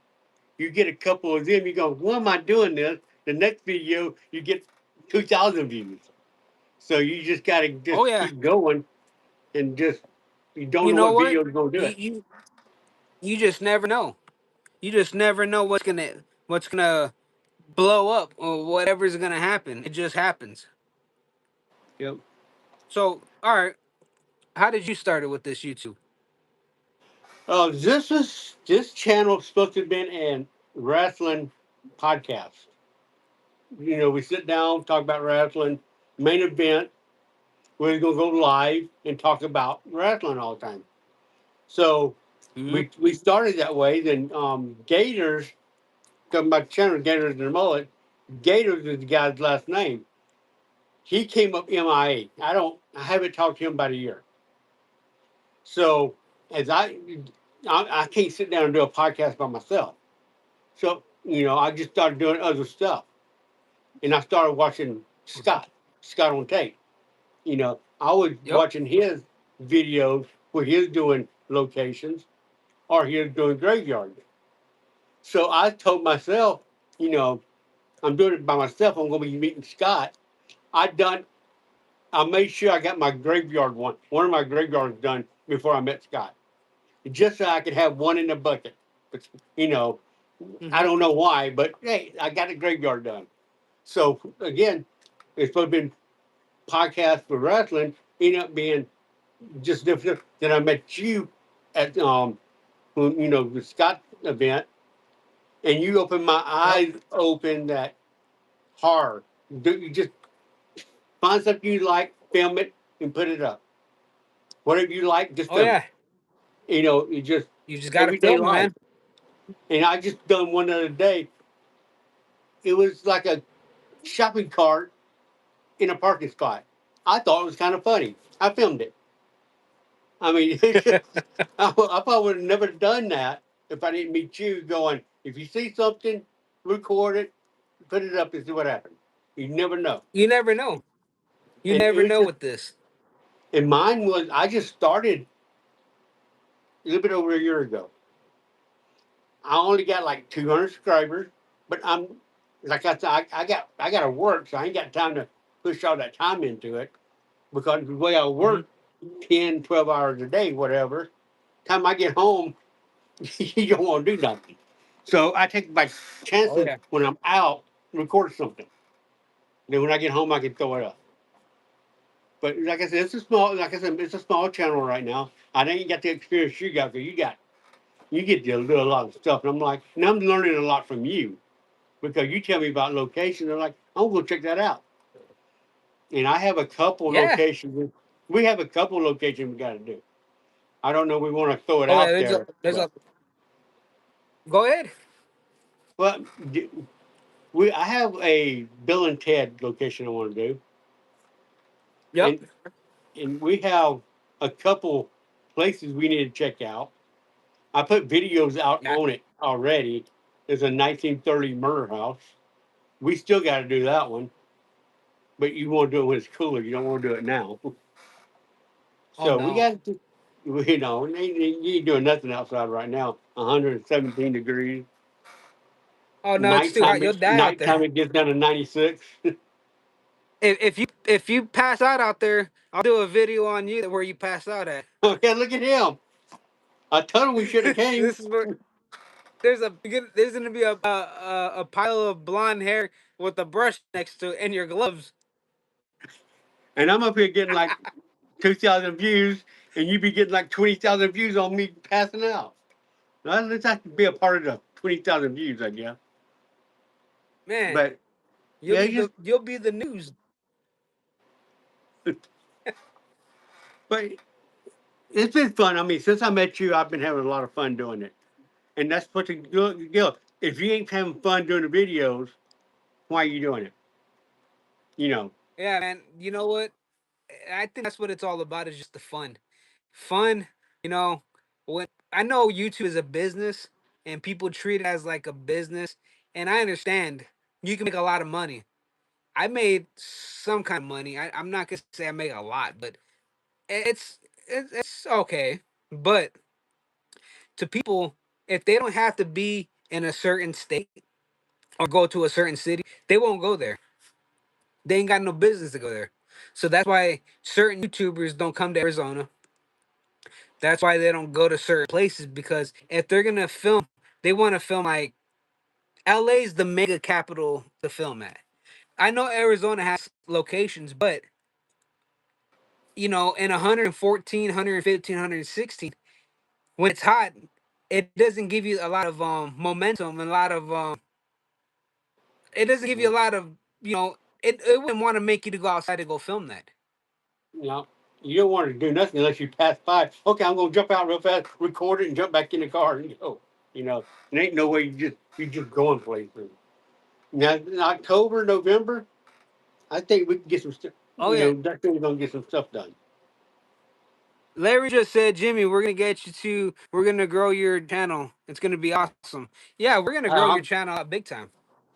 You get a couple of them, you go, "Why am I doing this?" The next video, you get 2,000 views. So you just got to just Oh yeah. keep going and just you don't You know know what what? video is going to do You it. you you just never know. You just never know what's gonna blow up or whatever's gonna happen. It just happens. Yep. So, all right, how did you start it with this YouTube? This channel is supposed to have been a wrestling podcast. We sit down, talk about wrestling, main event. We're gonna go live and talk about wrestling all the time. So Hmm. we started that way. Then Gators, talking about the channel Gators and the Mullet. Gators is the guy's last name. He came up MIA. I haven't talked to him about a year. So as I can't sit down and do a podcast by myself. So I just started doing other stuff, and I started watching Scott on tape. I was Yep. watching his videos where he was doing locations or he was doing graveyard. So I told myself, you know, I'm doing it by myself. I'm going to be meeting Scott. I done. I made sure I got my graveyard one of my graveyards done before I met Scott, just so I could have one in the bucket. But you know, I Hmm. don't know why, but hey, I got the graveyard done. So again, it's supposed to be podcast for wrestling. Ended up being just different. Then I met you at when the Scott event, and you open my Yep. eyes open that hard. You just find something you like, film it, and put it up. Whatever you like, just Oh film it. yeah. It just You just gotta everyday film, life. man. And I just done one the other day. It was like a shopping cart in a parking spot. I thought it was kind of funny. I filmed it. I mean, it's just, I probably would have never done that if I didn't meet you going, if you see something, record it, put it up and see what happens. You never know. You never know. You And never it's know just, with this. and mine was, I just started a little bit over a year ago. I only got like 200 subscribers, but like I said, I got to work, so I ain't got time to push all that time into it because the way I Hmm. work 10, 12 hours a day, whatever, time I get home, you don't want to do nothing. So I take my Oh chances yeah. when I'm out, record something. Then when I get home, I can throw it up. But like I said, it's a small channel right now. I ain't got the experience you got, because you get to do a lot of stuff. And I'm like, and I'm learning a lot from you because you tell me about locations. I'm like, I'm gonna check that out. And I have a couple Yeah. locations. We have a couple locations we got to do. I don't know. We want to throw it Oh yeah. out There's a there, there's but a go ahead. well, we I have a Bill and Ted location I want to do, Yep. and we have a couple places we need to check out. I put videos out Yeah. on it already. There's a 1930 murder house. We still got to do that one, but you want to do it when it's cooler. You don't want to do it now. Oh So we no. got to, you ain't doing nothing outside right now. 117 degrees. Oh no, it's too hot. You'll die out there. Nighttime it gets down to 96. If you pass out out there, I'll do a video on you where you pass out at. Okay, look at him. I told him we should have came. This is where there's gonna be a pile of blonde hair with a brush next to it and your gloves. And I'm up here getting like 2,000 views, and you be getting like 20,000 views on me passing out. Well, let's have to be a part of the 20,000 views, I guess. Man, But yeah, you'll be the news. but it's been fun. I mean, since I met you, I've been having a lot of fun doing it. And that's what the deal. If you ain't having fun doing the videos, why are you doing it? You know, Yeah, man. You know what? I think that's what it's all about is just the fun. Fun, you know, when I know YouTube is a business and people treat it as like a business, and I understand you can make a lot of money. I made some kind of money. I'm not gonna say I make a lot, but it's okay. But to people, if they don't have to be in a certain state or go to a certain city, they won't go there. They ain't got no business to go there. So that's why certain YouTubers don't come to Arizona. That's why they don't go to certain places because if they're gonna film, they want to film like LA's the mega capital to film at. I know Arizona has locations, but in 114, 115, 116, when it's hot, it doesn't give you a lot of momentum and a lot of it doesn't give you a lot of it wouldn't want to make you to go outside to go film that. you know, you don't want to do nothing unless you pass by. Okay, I'm gonna jump out real fast, record it, and jump back in the car and go. There ain't no way you just going places. Now in October, November, I think we can get some stuff. Oh yeah. That's when we're gonna get some stuff done. Larry just said, Jimmy, we're gonna grow your channel. It's gonna be awesome. Yeah, we're gonna grow your Um, channel out big time.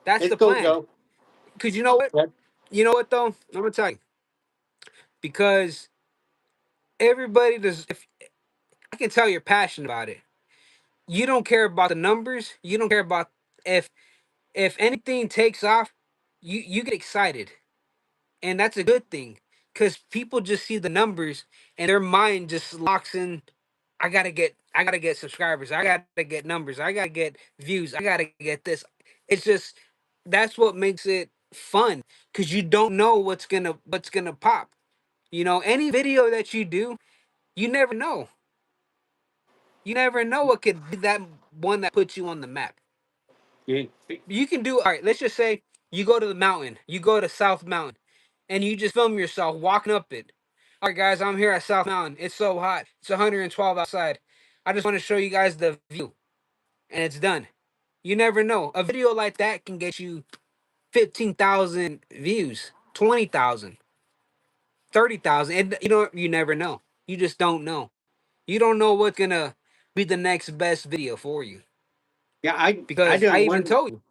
That's it's the gonna plan. go. Cause you know what? That, You know what though? I'm gonna tell you. Because everybody does if I can tell you're passionate about it. You don't care about the numbers. You don't care about if if anything takes off, you get excited. And that's a good thing. Cause people just see the numbers and their mind just locks in. I gotta get subscribers. I gotta get numbers. I gotta get views. I gotta get this. It's just that's what makes it fun. Cause you don't know what's gonna pop. Any video that you do, you never know. You never know what could be that one that puts you on the map. Yeah. You can do all right. Let's just say you go to the mountain, you go to South Mountain, and you just film yourself walking up it. All right, guys, I'm here at South Mountain. It's so hot. It's 112 outside. I just want to show you guys the view, and it's done. You never know. A video like that can get you 15,000 views, 20,000, 30,000. And you never know. You just don't know. You don't know what's gonna be the next best video for you. Yeah, I Because I done even one told you.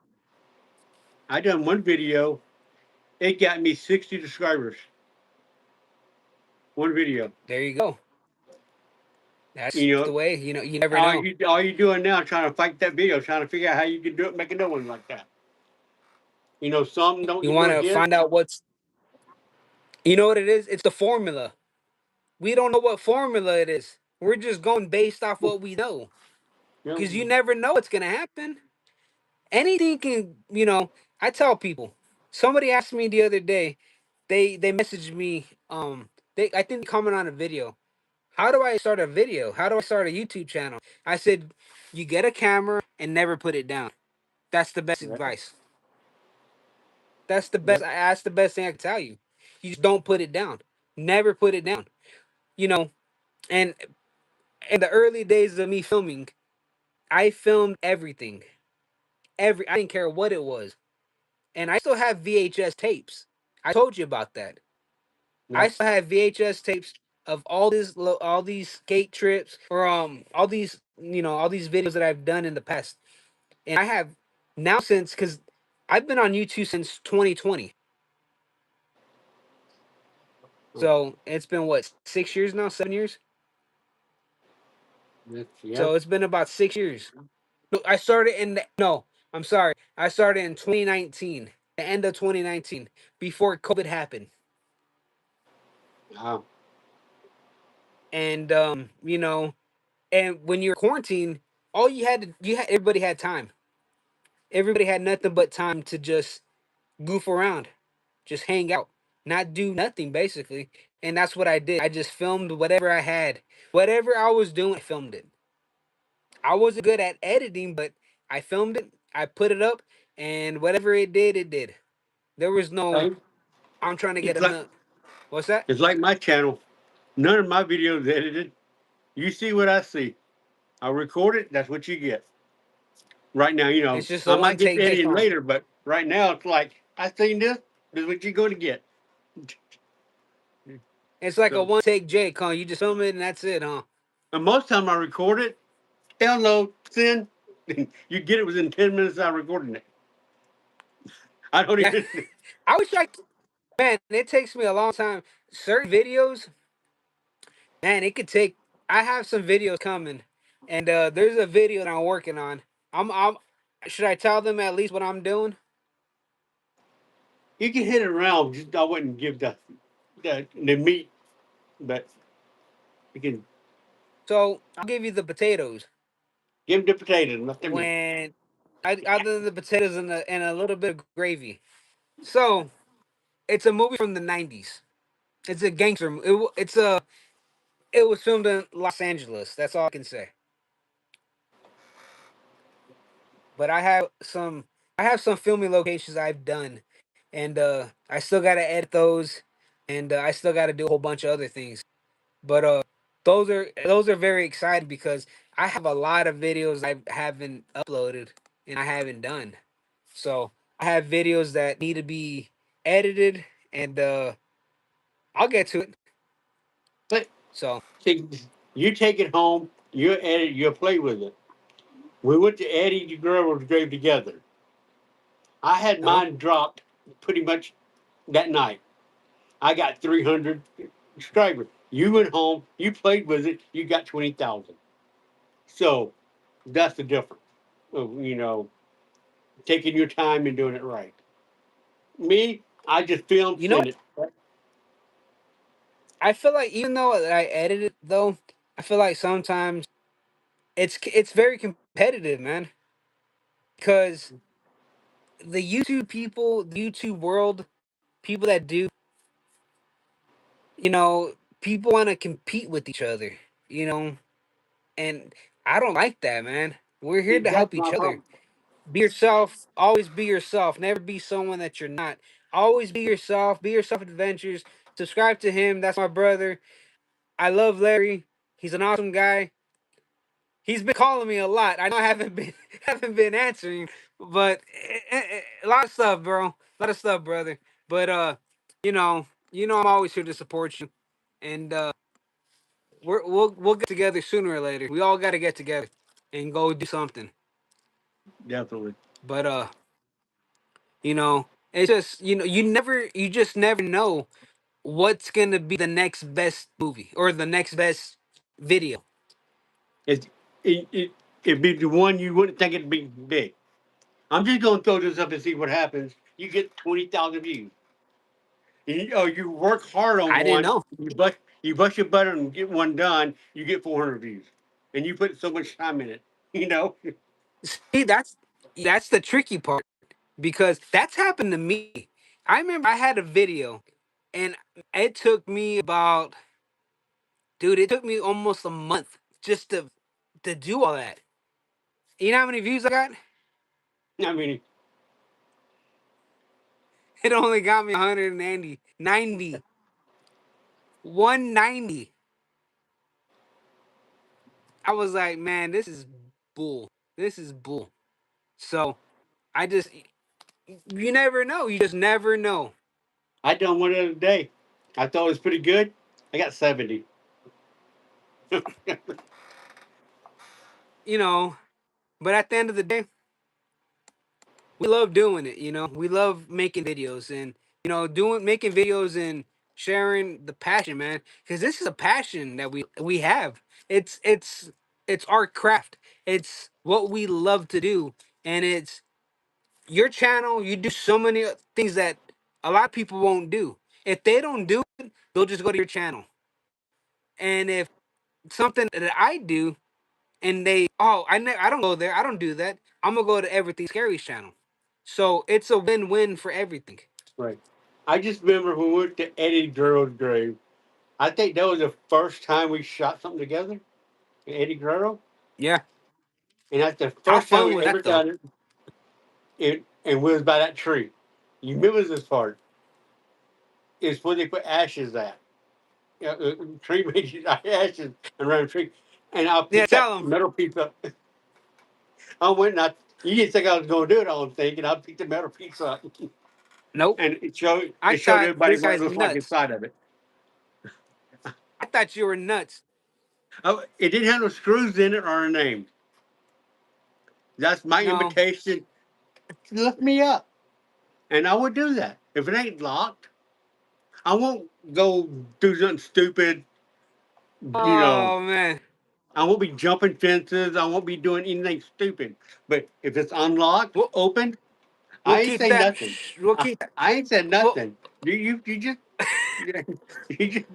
I done one video. It got me 60 subscribers. One video. There you go. That's You know, the way. You never know. all you doing now trying to fight that video, trying to figure out how you can do it, make another one like that. Some don't You get want no to hits. find out what's. You know what it is? It's the formula. We don't know what formula it is. We're just going based off what we know. You Because you know, never know what's gonna happen. Anything can. I tell people. Somebody asked me the other day. They messaged me. I think they comment on a video. How do I start a video? How do I start a YouTube channel? I said, you get a camera and never put it down. That's the best right, advice. That's the best. right. That's the best thing I can tell you. You just don't put it down. Never put it down. You know. And in the early days of me filming, I filmed everything. I didn't care what it was, and I still have VHS tapes. I told you about that. I Yeah. still have VHS tapes of all these skate trips, or all these videos that I've done in the past, and I have now since because I've been on YouTube since 2020. Oh, So it's been what, 6 years now, 7 years. yeah. So it's been about 6 years. No, I started in no, I'm sorry. I started in 2019, the end of 2019, before COVID happened. Wow. And and when you're quarantined, all you had everybody had time. Everybody had nothing but time to just goof around, just hang out, not do nothing basically. And that's what I did. I just filmed whatever I had. Whatever I was doing, I filmed it. I wasn't good at editing, but I filmed it, I put it up, and whatever it did, it did. There was no Hey, I'm trying to get it's a like mil. What's that? it's like my channel. None of my videos edited. You see what I see. I record it. That's what you get. Right now, It's just a I might one get take to J editing Con. later, but right now it's like I seen this. This is what you're going to get. It's like a So, one take J Con. You just film it and that's it, huh? and most time I record it, download, send. You get it within 10 minutes. I recording it. I don't Yeah. even. I wish I man, it takes me a long time. Certain videos, man, it could take I have some videos coming. And there's a video that I'm working on. I'm should I tell them at least what I'm doing? You can hit it around. Just I wouldn't give the meat, but you can So I'll give you the potatoes. give the potatoes, not the meat. When other than the potatoes and a little bit of gravy. So it's a movie from the 90s. It's a gangster. It was filmed in Los Angeles. That's all I can say. But I have some filming locations I've done, and I still gotta edit those, and I still gotta do a whole bunch of other things. But those are very exciting because I have a lot of videos I haven't uploaded and I haven't done. So I have videos that need to be edited, and I'll get to it. But So see, you take it home, you edit, you play with it. We went to Eddie Guerrero's grave together. I had uh mine dropped pretty much that night. I got 300 subscribers. You went home, you played with it, you got 20,000. So that's the difference of, taking your time and doing it right. Me, I just film, you know, send it. I feel like even though I edit it though, I feel like sometimes it's very competitive, man. Because the YouTube people, the YouTube world, people that do, you know, people want to compete with each other, you know, and I don't like that, man. We're here to That's help my each other. problem. Be yourself. Always be yourself. Never be someone that you're not. Always be yourself. Be yourself. Adventures. Subscribe to him. That's my brother. I love Larry. He's an awesome guy. He's been calling me a lot. I know I haven't been haven't been answering, but a lot of stuff, bro. A lot of stuff, brother. But you know, I'm always here to support you, and we'll get together sooner or later. We all got to get together and go do something. Definitely. But it's just you just never know what's gonna be the next best movie or the next best video. It, it'd be the one you wouldn't think it'd be big. I'm just going to throw this up and see what happens. You get 20,000 views. You work hard on I didn't one, know. you bust your butt and get one done, you get 400 views. And you put so much time in it, you know? See, that's the tricky part because that's happened to me. I remember I had a video and it took me about dude, it took me almost a month just to do all that. You know how many views I got? I mean, It only got me 190. I was like, man, this is bull. This is bull. So I just, you never know. You just never know. I done one the other day. I thought it was pretty good. I got 70. You know, but at the end of the day, we love doing it. We love making videos and doing making videos and sharing the passion, man. Because this is a passion that we have. It's our craft. It's what we love to do, and it's your channel. You do so many things that a lot of people won't do. If they don't do it, they'll just go to your channel. And if something that I do, and I don't go there. I don't do that. I'm gonna go to Everything Scary's channel. So it's a win-win for everything. Right. I just remember when we went to Eddie Guerrero's grave. I think that was the first time we shot something together, Eddie Guerrero. Yeah. And that's the How first time fun we was ever that though? done it. And we was by that tree. You remember this part? It's where they put ashes at. Tree makes ashes around the tree. And I Yeah, picked that tell him. metal piece up. I went and you didn't think I was going to do it, I don't think. And I picked the metal piece up. Nope. And I it showed thought everybody this what it guy's looks like nuts. inside of it. I thought you were nuts. It didn't have no screws in it or a name. That's my No. invitation. Lift me up. And I would do that. If it ain't locked, I won't go do something stupid. You know, Oh man. I won't be jumping fences. I won't be doing anything stupid. But if it's unlocked, We'll, open, we'll I ain't keep say that. nothing. We'll I, keep that. I ain't said Well, nothing. You just you just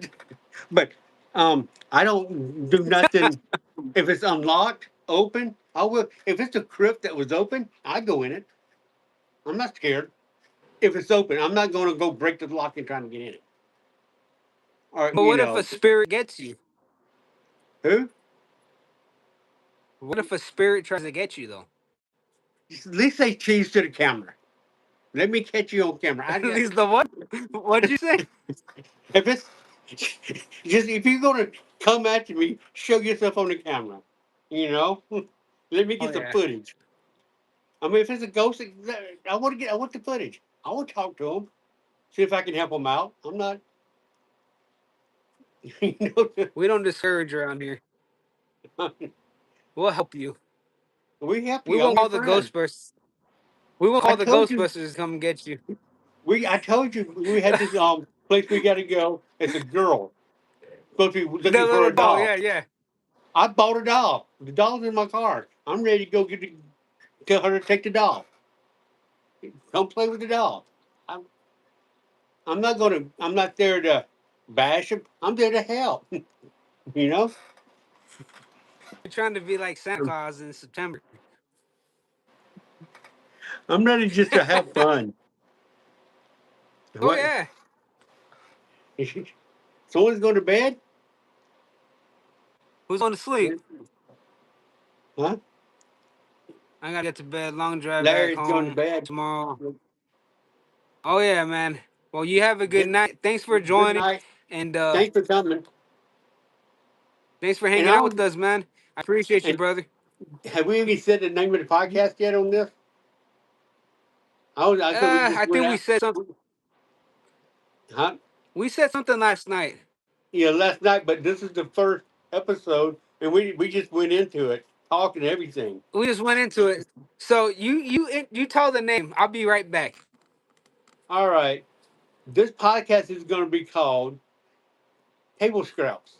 but I don't do nothing if it's unlocked, open. I will if it's a crypt that was open, I go in it. I'm not scared. If it's open, I'm not going to go break the lock and trying to get in it. Or but what if a spirit gets you? who? What if a spirit tries to get you though? Just at least say cheese to the camera. Let me catch you on camera. At least the what? What'd you say? If it's just if you're gonna come at me, show yourself on the camera. You know, let me Oh get some yeah. footage. I mean, if it's a ghost, I want the footage. I want to talk to them, see if I can help them out. I'm not, you know, We don't discourage around here. We'll help you. we help We you. I'm won't your call the friend. Ghostbusters. We won't I call the told you, Ghostbusters to come get you. I told you we had this place we got to go. It's a girl supposed to be The looking for little a doll. doll. Yeah, yeah. I bought a doll. The doll's in my car. I'm ready to go tell her to take the doll. Come play with the doll. I'm, I'm not gonna. I'm not there to bash him. I'm there to help. You know. You're trying to be like Santa Claus in September. I'm ready just to have fun. Oh What? yeah. Someone's going to bed. Who's on to sleep? Huh? I gotta get to bed. Long drive back Larry's going to home bed. tomorrow. Oh yeah, man. Well, you have a good Good, night. Thanks for good joining, night. and Thanks for coming. thanks for And hanging I out with don't. us, man. I appreciate you, And brother. have we even said the name of the podcast yet on this? I said we just I went think we out. said something. Huh? We said something last night. Yeah, last night. But this is the first episode, and we just went into it, talking everything. We just went into it. So you tell the name. I'll be right back. All right. This podcast is going to be called Table Scraps.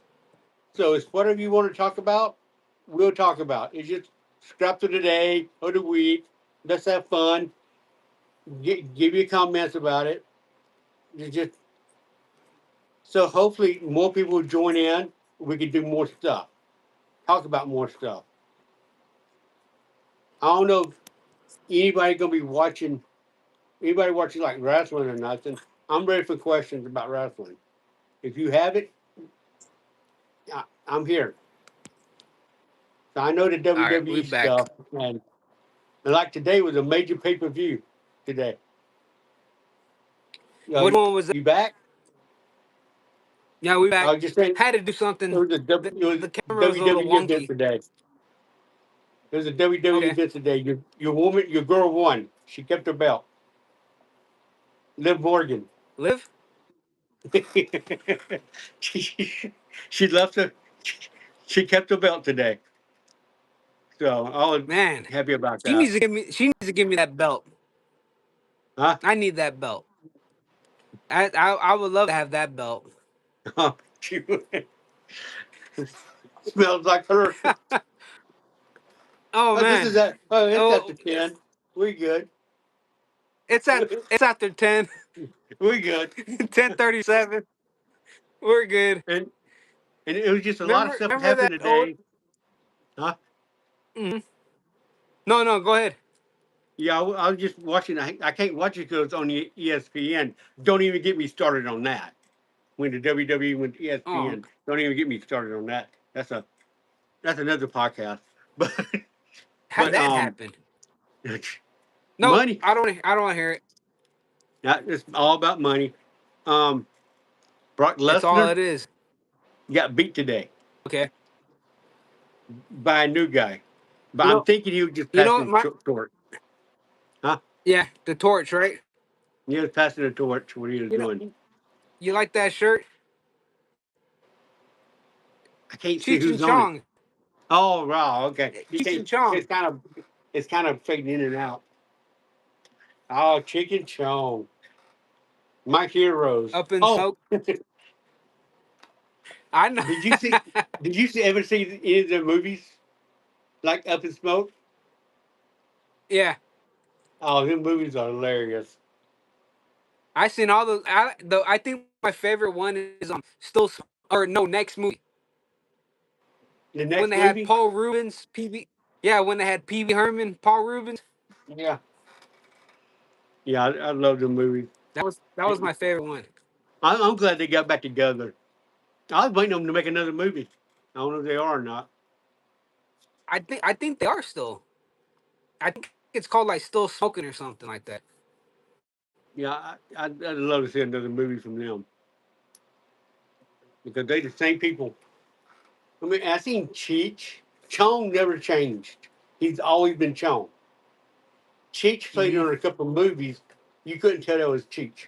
So it's whatever you want to talk about, we'll talk about. It's just scraps of the day or the week. Let's have fun. Give you comments about it. It's just so hopefully more people will join in. We can do more stuff. Talk about more stuff. I don't know if anybody gonna be watching. Anybody watching like wrestling or nothing. I'm ready for questions about wrestling. If you have it, I'm here. So I know the All right, we WWE back. stuff, and like today was a major pay per view today. Which one was that? You back? Yeah, we I back. was just saying Had to do it something. was a The, it was the camera was a little WWE event wonky. today. It was a WWE Okay, event today. Your woman, your girl won. She kept her belt. Liv Morgan. Liv. she, she left her. She kept her belt today. So I was Man, happy about she that. needs to give me. She needs to give me that belt. Huh? I need that belt. I would love to have that belt. She smells like her. Oh Oh, this is man. that. Oh, it's at Oh, the 10. We good. it's after 10. We good. 10:37. We're good. And it was just a lot of stuff Remember happened that old. today. Huh? Mhm. No, no, go ahead. Yeah, I was just watching. I can't watch it because it's on ESPN. Don't even get me started on that. When the WWE went to Oh, ESPN, don't even get me started on that. That's another podcast. But how'd but that happen? No, money. I don't want to hear it. It's all about money. Um, Brock It's all Lesnar it is. got beat today Okay. by a new guy. But You I'm know, thinking he was just you know passing what the my torch. Huh? yeah, the torch, right? He was passing the torch. What he was You know, doing. you like that shirt? I can't see Cheech and who's on it. Chong. Oh, wow. Okay. You Cheech can't. and Chong It's kind of fading in and out. Oh, chicken chong. My heroes. up in Oh, smoke. I know. did you see? Did you ever see any of the movies like Up in Smoke? Yeah, Oh, them movies are hilarious. I seen all those. I think my favorite one is still or no next movie The when next they had movie? Paul Rubens, PB. Yeah, when they had PB Herman, Paul Rubens. Yeah. Yeah, I love the movies. That was my favorite one. I'm glad they got back together. I was waiting on them to make another movie. I don't know if they are or not. I think they are still. I think it's called like Still Smoking or something like that. Yeah, I'd love to see another movie from them because they the same people. I mean, I seen Cheech. Chong never changed. He's always been Chong. Cheech played Hmm. in a couple of movies. You couldn't tell that was Cheech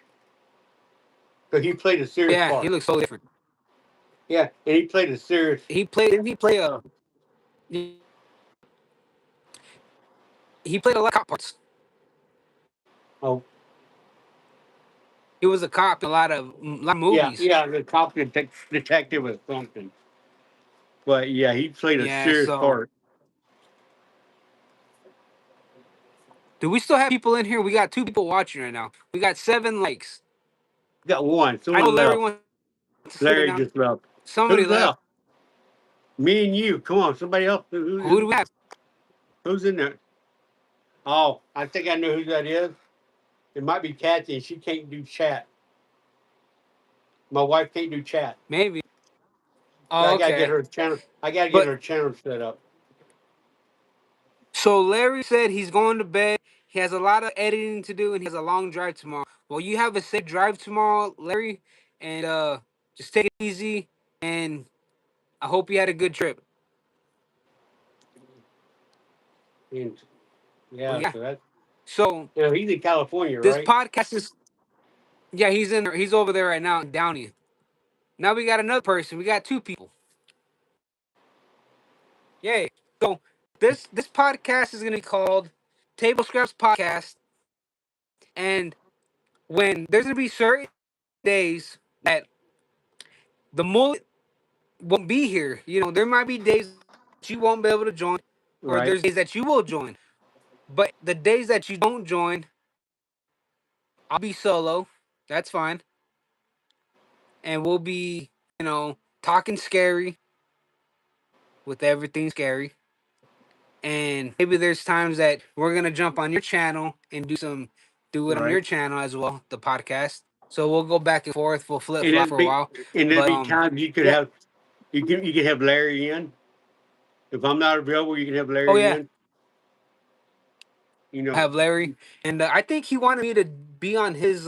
because he played a serious Yeah, he part. looks so different. Yeah, and he played a serious. He played. Didn't he play a? He played a lot of cop parts. Oh, He was a cop in a lot of yeah, movies. yeah, the cop detective or something. But yeah, he played a Yeah. serious So, part. do we still have people in here? We got 2 people watching right now. We got 7 likes. Got one. I know Someone Larry left. wants to sit Larry down. just left. Somebody Who's left. left? Me and you. Come on, somebody else. Who do we have? Who's in there? Oh, I think I know who that is. It might be Kathy, and she can't do chat. My wife can't do chat. Maybe. I Oh, gotta get okay. her channel. I gotta get But her channel set up. So Larry said he's going to bed. He has a lot of editing to do, and he has a long drive tomorrow. Well, you have a safe drive tomorrow, Larry, and just take it easy. And I hope you had a good trip. And Well, yeah, yeah. so that So he's in California, this right? podcast is yeah, he's over there right now in Downey. Now we got another person. We got two people. Yay. So this podcast is gonna be called Table Scraps Podcast. And when there's gonna be certain days that the mullet won't be here. You know, there might be days that you won't be able to join, or Right. there's days that you will join. But the days that you don't join, I'll be solo. That's fine. And we'll be, talking scary with everything scary. And maybe there's times that we're gonna jump on your channel and do it on Right. your channel as well, the podcast. So we'll go back and forth. We'll flip And flop it'd for a be while. and there'd But be times you could yeah. have you can have Larry in. If I'm not available, you can have Oh Larry yeah, in. You know. have Larry, and I think he wanted me to be on his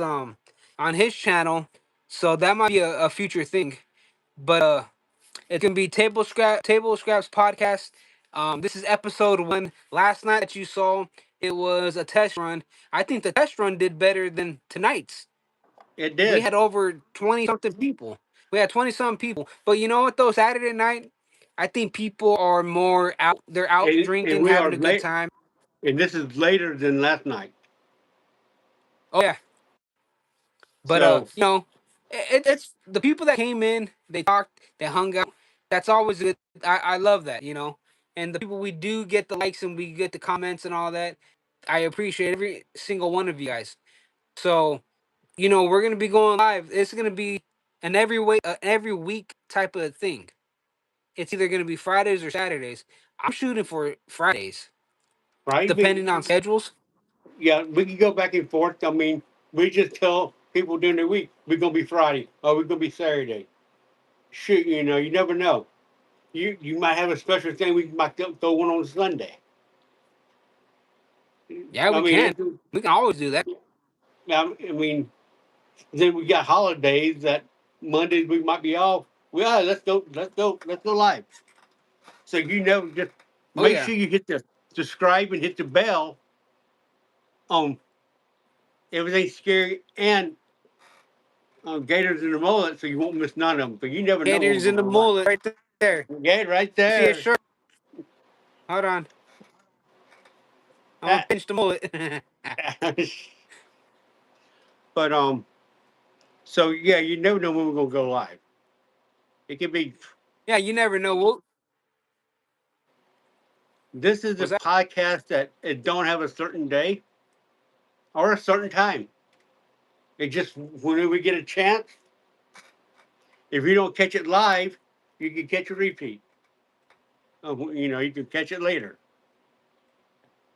channel, so that might be a future thing. But it can be Table Scraps podcast. This is episode 1. Last night that you saw, it was a test run. I think the test run did better than tonight's. It We did. had over 20 something people. We had 20 some people. But you know what though? Saturday night, I think people are more out. They're out And drinking, we are having a good late, time. and this is later than last night. Oh yeah. But So it's the people that came in, they talked, they hung out. That's always good. I love that. And the people we do get the likes and we get the comments and all that, I appreciate every single one of you guys. So, we're gonna be going live. It's gonna be an every week type of thing. It's either gonna be Fridays or Saturdays. I'm shooting for Fridays, Friday, depending on schedules. yeah, we can go back and forth. I mean, we just tell people during the week we're gonna be Friday or we're gonna be Saturday. Shoot, you never know. You might have a special thing. We might throw one on Sunday. Yeah, I we mean, can. We can always do that. I mean, then we got holidays that Mondays we might be off. Well, let's go live. So just Oh make yeah. sure you hit the subscribe and hit the bell on everything scary and Gators in the Mullet, so you won't miss none of them. But you never know when we're Gators in gonna the go live. mullet right there. Yeah, right You see a there. shirt? Hold on. I'm gonna Ah. pinch the mullet. But so yeah, you never know when we're gonna go live. It could be. Yeah, you never know. This is a Was that? podcast that it don't have a certain day or a certain time. It just whenever we get a chance. If you don't catch it live, you can catch a repeat. You can catch it later.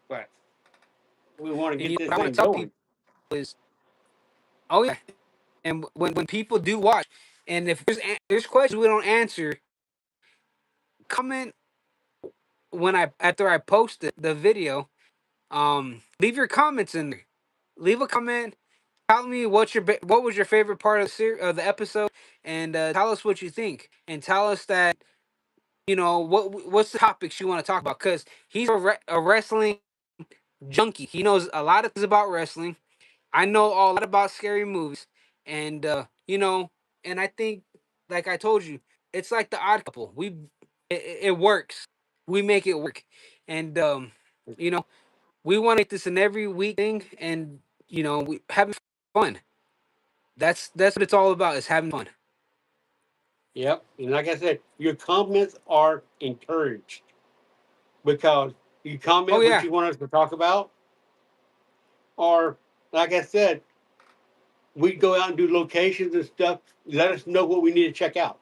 But we want to And get this what I want thing to tell going. people is, oh yeah. And when people do watch, and if there's questions we don't answer, comment after I post the video. Leave your comments in there. Leave a comment. Tell me what was your favorite part of the episode, and tell us what you think, and tell us that what's the topics you want to talk about, because he's a wrestling junkie. He knows a lot of things about wrestling. I know a lot about scary movies, and and I think, like I told you, it's like the Odd Couple. It works. We make it work, and you know we want to make this an every week thing, and we having fun. That's what it's all about, is having fun. Yep. And like I said, your comments are encouraged because you Oh comment what yeah. you want us to talk about, or like I said, we go out and do locations and stuff. Let us know what we need to check out.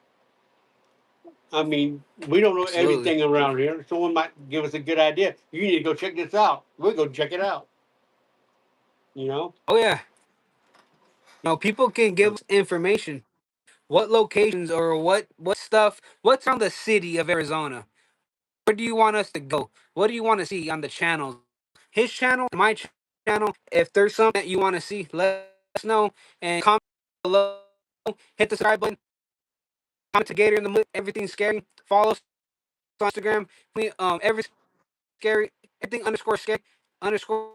I mean, we don't know Absolutely. everything around here. Someone might give us a good idea. You need to go check this out. We'll go check it out. You know? Oh yeah. People can give us information. What locations or what stuff? What's around the city of Arizona? where do you want us to go? What do you want to see on the channels? His channel, my channel. If there's something that you want to see, let us know and comment below. Hit the subscribe button. Comment to Gator in the Mood. Everything's scary. Follow us on Instagram. Every scary. Everything underscore scary underscore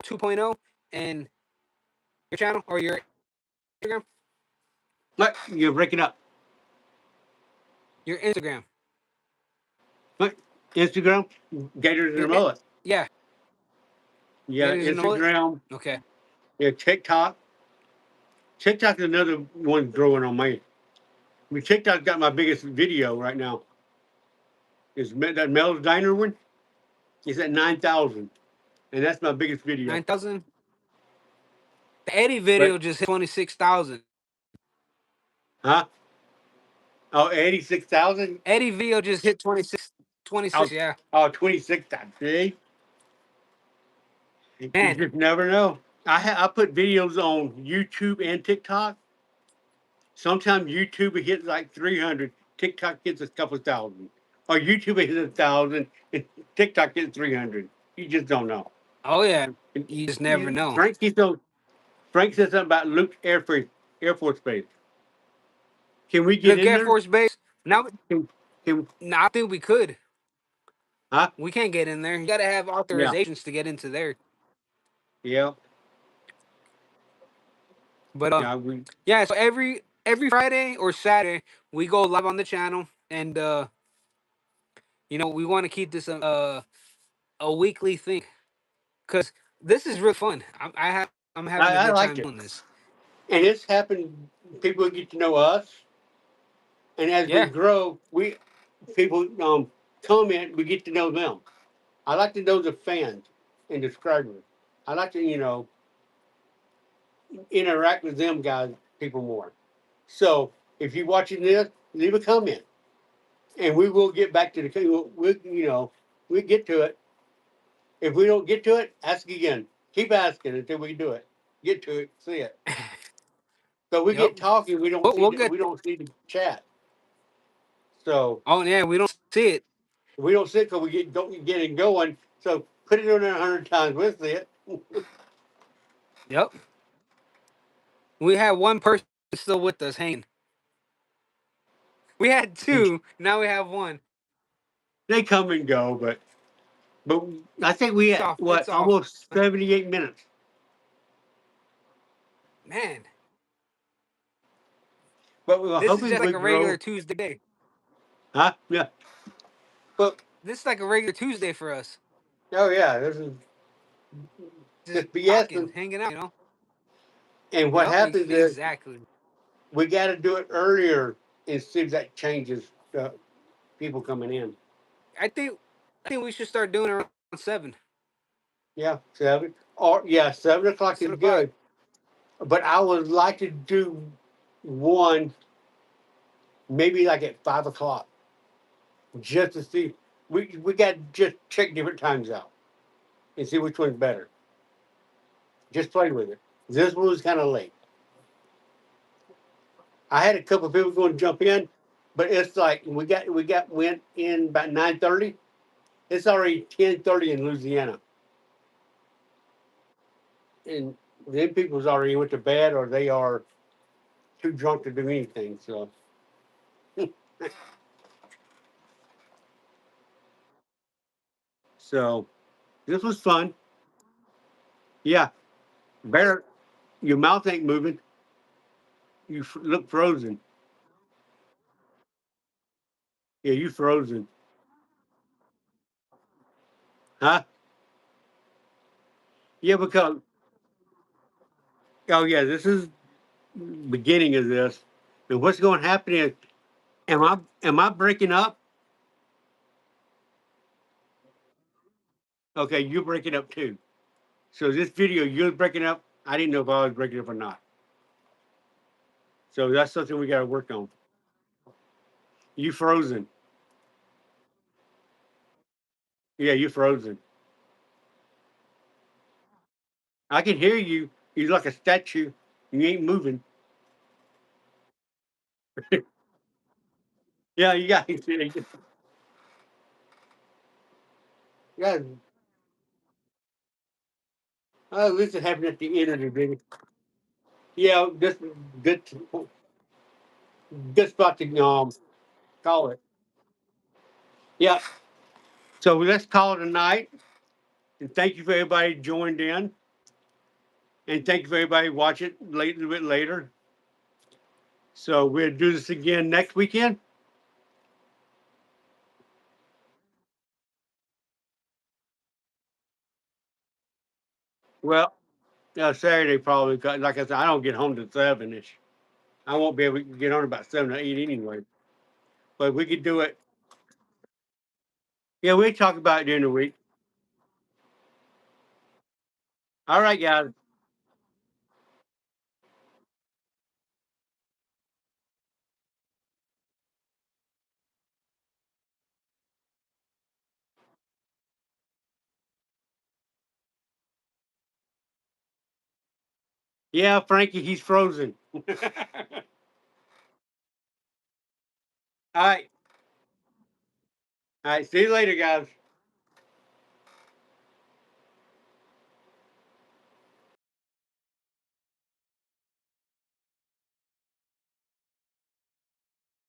2.0 and your channel or your Instagram. Look, you're breaking up. Your Instagram. Look, Instagram, Gators in the Your Mullet. yeah. Yeah, Gators in the Mullet. Instagram. Okay. Yeah, TikTok. TikTok is another one growing on me. I mean, TikTok got my biggest video right now. Is that Mel's Diner one? It's at 9,000, and that's my biggest video. 9,000. The Eddie But video just hit 26,000. huh? Oh, 86,000. Eddie video just hit 26. 26. Oh, Yeah. oh, 26,000. See, you Man. just never know. I put videos on YouTube and TikTok. Sometimes YouTube hits like 300. TikTok hits a couple thousand. Or YouTube hits 1,000. And TikTok hits 300. You just don't know. Oh yeah. You just never know. Frank said something about Luke Air Force Base. Can we get Look, in Air there? Force Base. Now, Can, I think we could. huh? We can't get in there. You gotta have Yeah. authorizations to get into there. Yeah. But Yeah. We, yeah. So every Friday or Saturday we go live on the channel, and we want to keep this a weekly thing because this is real fun. I'm having a I good like time it. doing this. And it's happened. People get to know us. And as we Yeah. grow, people comment, we get to know them. I like to know the fans and the subscribers. I like to, interact with them guys, people more. So if you're watching this, leave a comment, and we will get back to we get to it. If we don't get to it, ask again. Keep asking until we do it. Get to it, see it. So we Yep. get talking, We'll get. we don't see the chat. So Oh yeah, we don't see it. we don't see it because we getting going. So put it on there 100 times. We'll see it. Yep. We had one person still with us hanging. We had two. Now we have one. They come and go, but I think we It's at off. what It's off. almost 78 minutes. Man, But we're this is hoping just like we a regular grow. Tuesday day. Huh? Yeah. But This is like a regular Tuesday for us. oh yeah, this is Just just talking, BS. hanging out. And what Yep. happens is Exactly. we got to do it earlier and see if that changes people coming in. I think we should start doing it around 7. Yeah, 7 or yeah, 7 o'clock is 7 o'clock. good. But I would like to do one maybe like at 5 o'clock, just to see. We got to just check different times out and see which one's better. Just play with it. This one was kind of late. I had a couple of people going to jump in, but it's like went in about 9:30. It's already 10:30 in Louisiana, and then people's already went to bed or they are too drunk to do anything. So this was fun. Yeah, better. Your mouth ain't moving. You look frozen. Yeah, you frozen. Huh? Yeah, because oh yeah, this is beginning of this. And what's going to happen is, am I breaking up? Okay, you're breaking up too. So this video, you're breaking up. I didn't know if I was breaking up or not. So that's something we got to work on. You frozen. Yeah, you frozen. I can hear you. You're like a statue. You ain't moving. Yeah, you got. Yeah. Oh, this is happening at the end of the video. Yeah, this good, good spot to call it. Yeah. So let's call it a night. And thank you for everybody who joined in. And thank you for everybody watching late a little bit later. So we'll do this again next weekend. Well, Saturday probably. 'Cause like I said, I don't get home till 7ish. I won't be able to get home about 7 or 8 anyway. But we could do it. Yeah, we'll talk about it during the week. All right, guys. Yeah, Frankie, he's frozen. All right. All right. See you later, guys.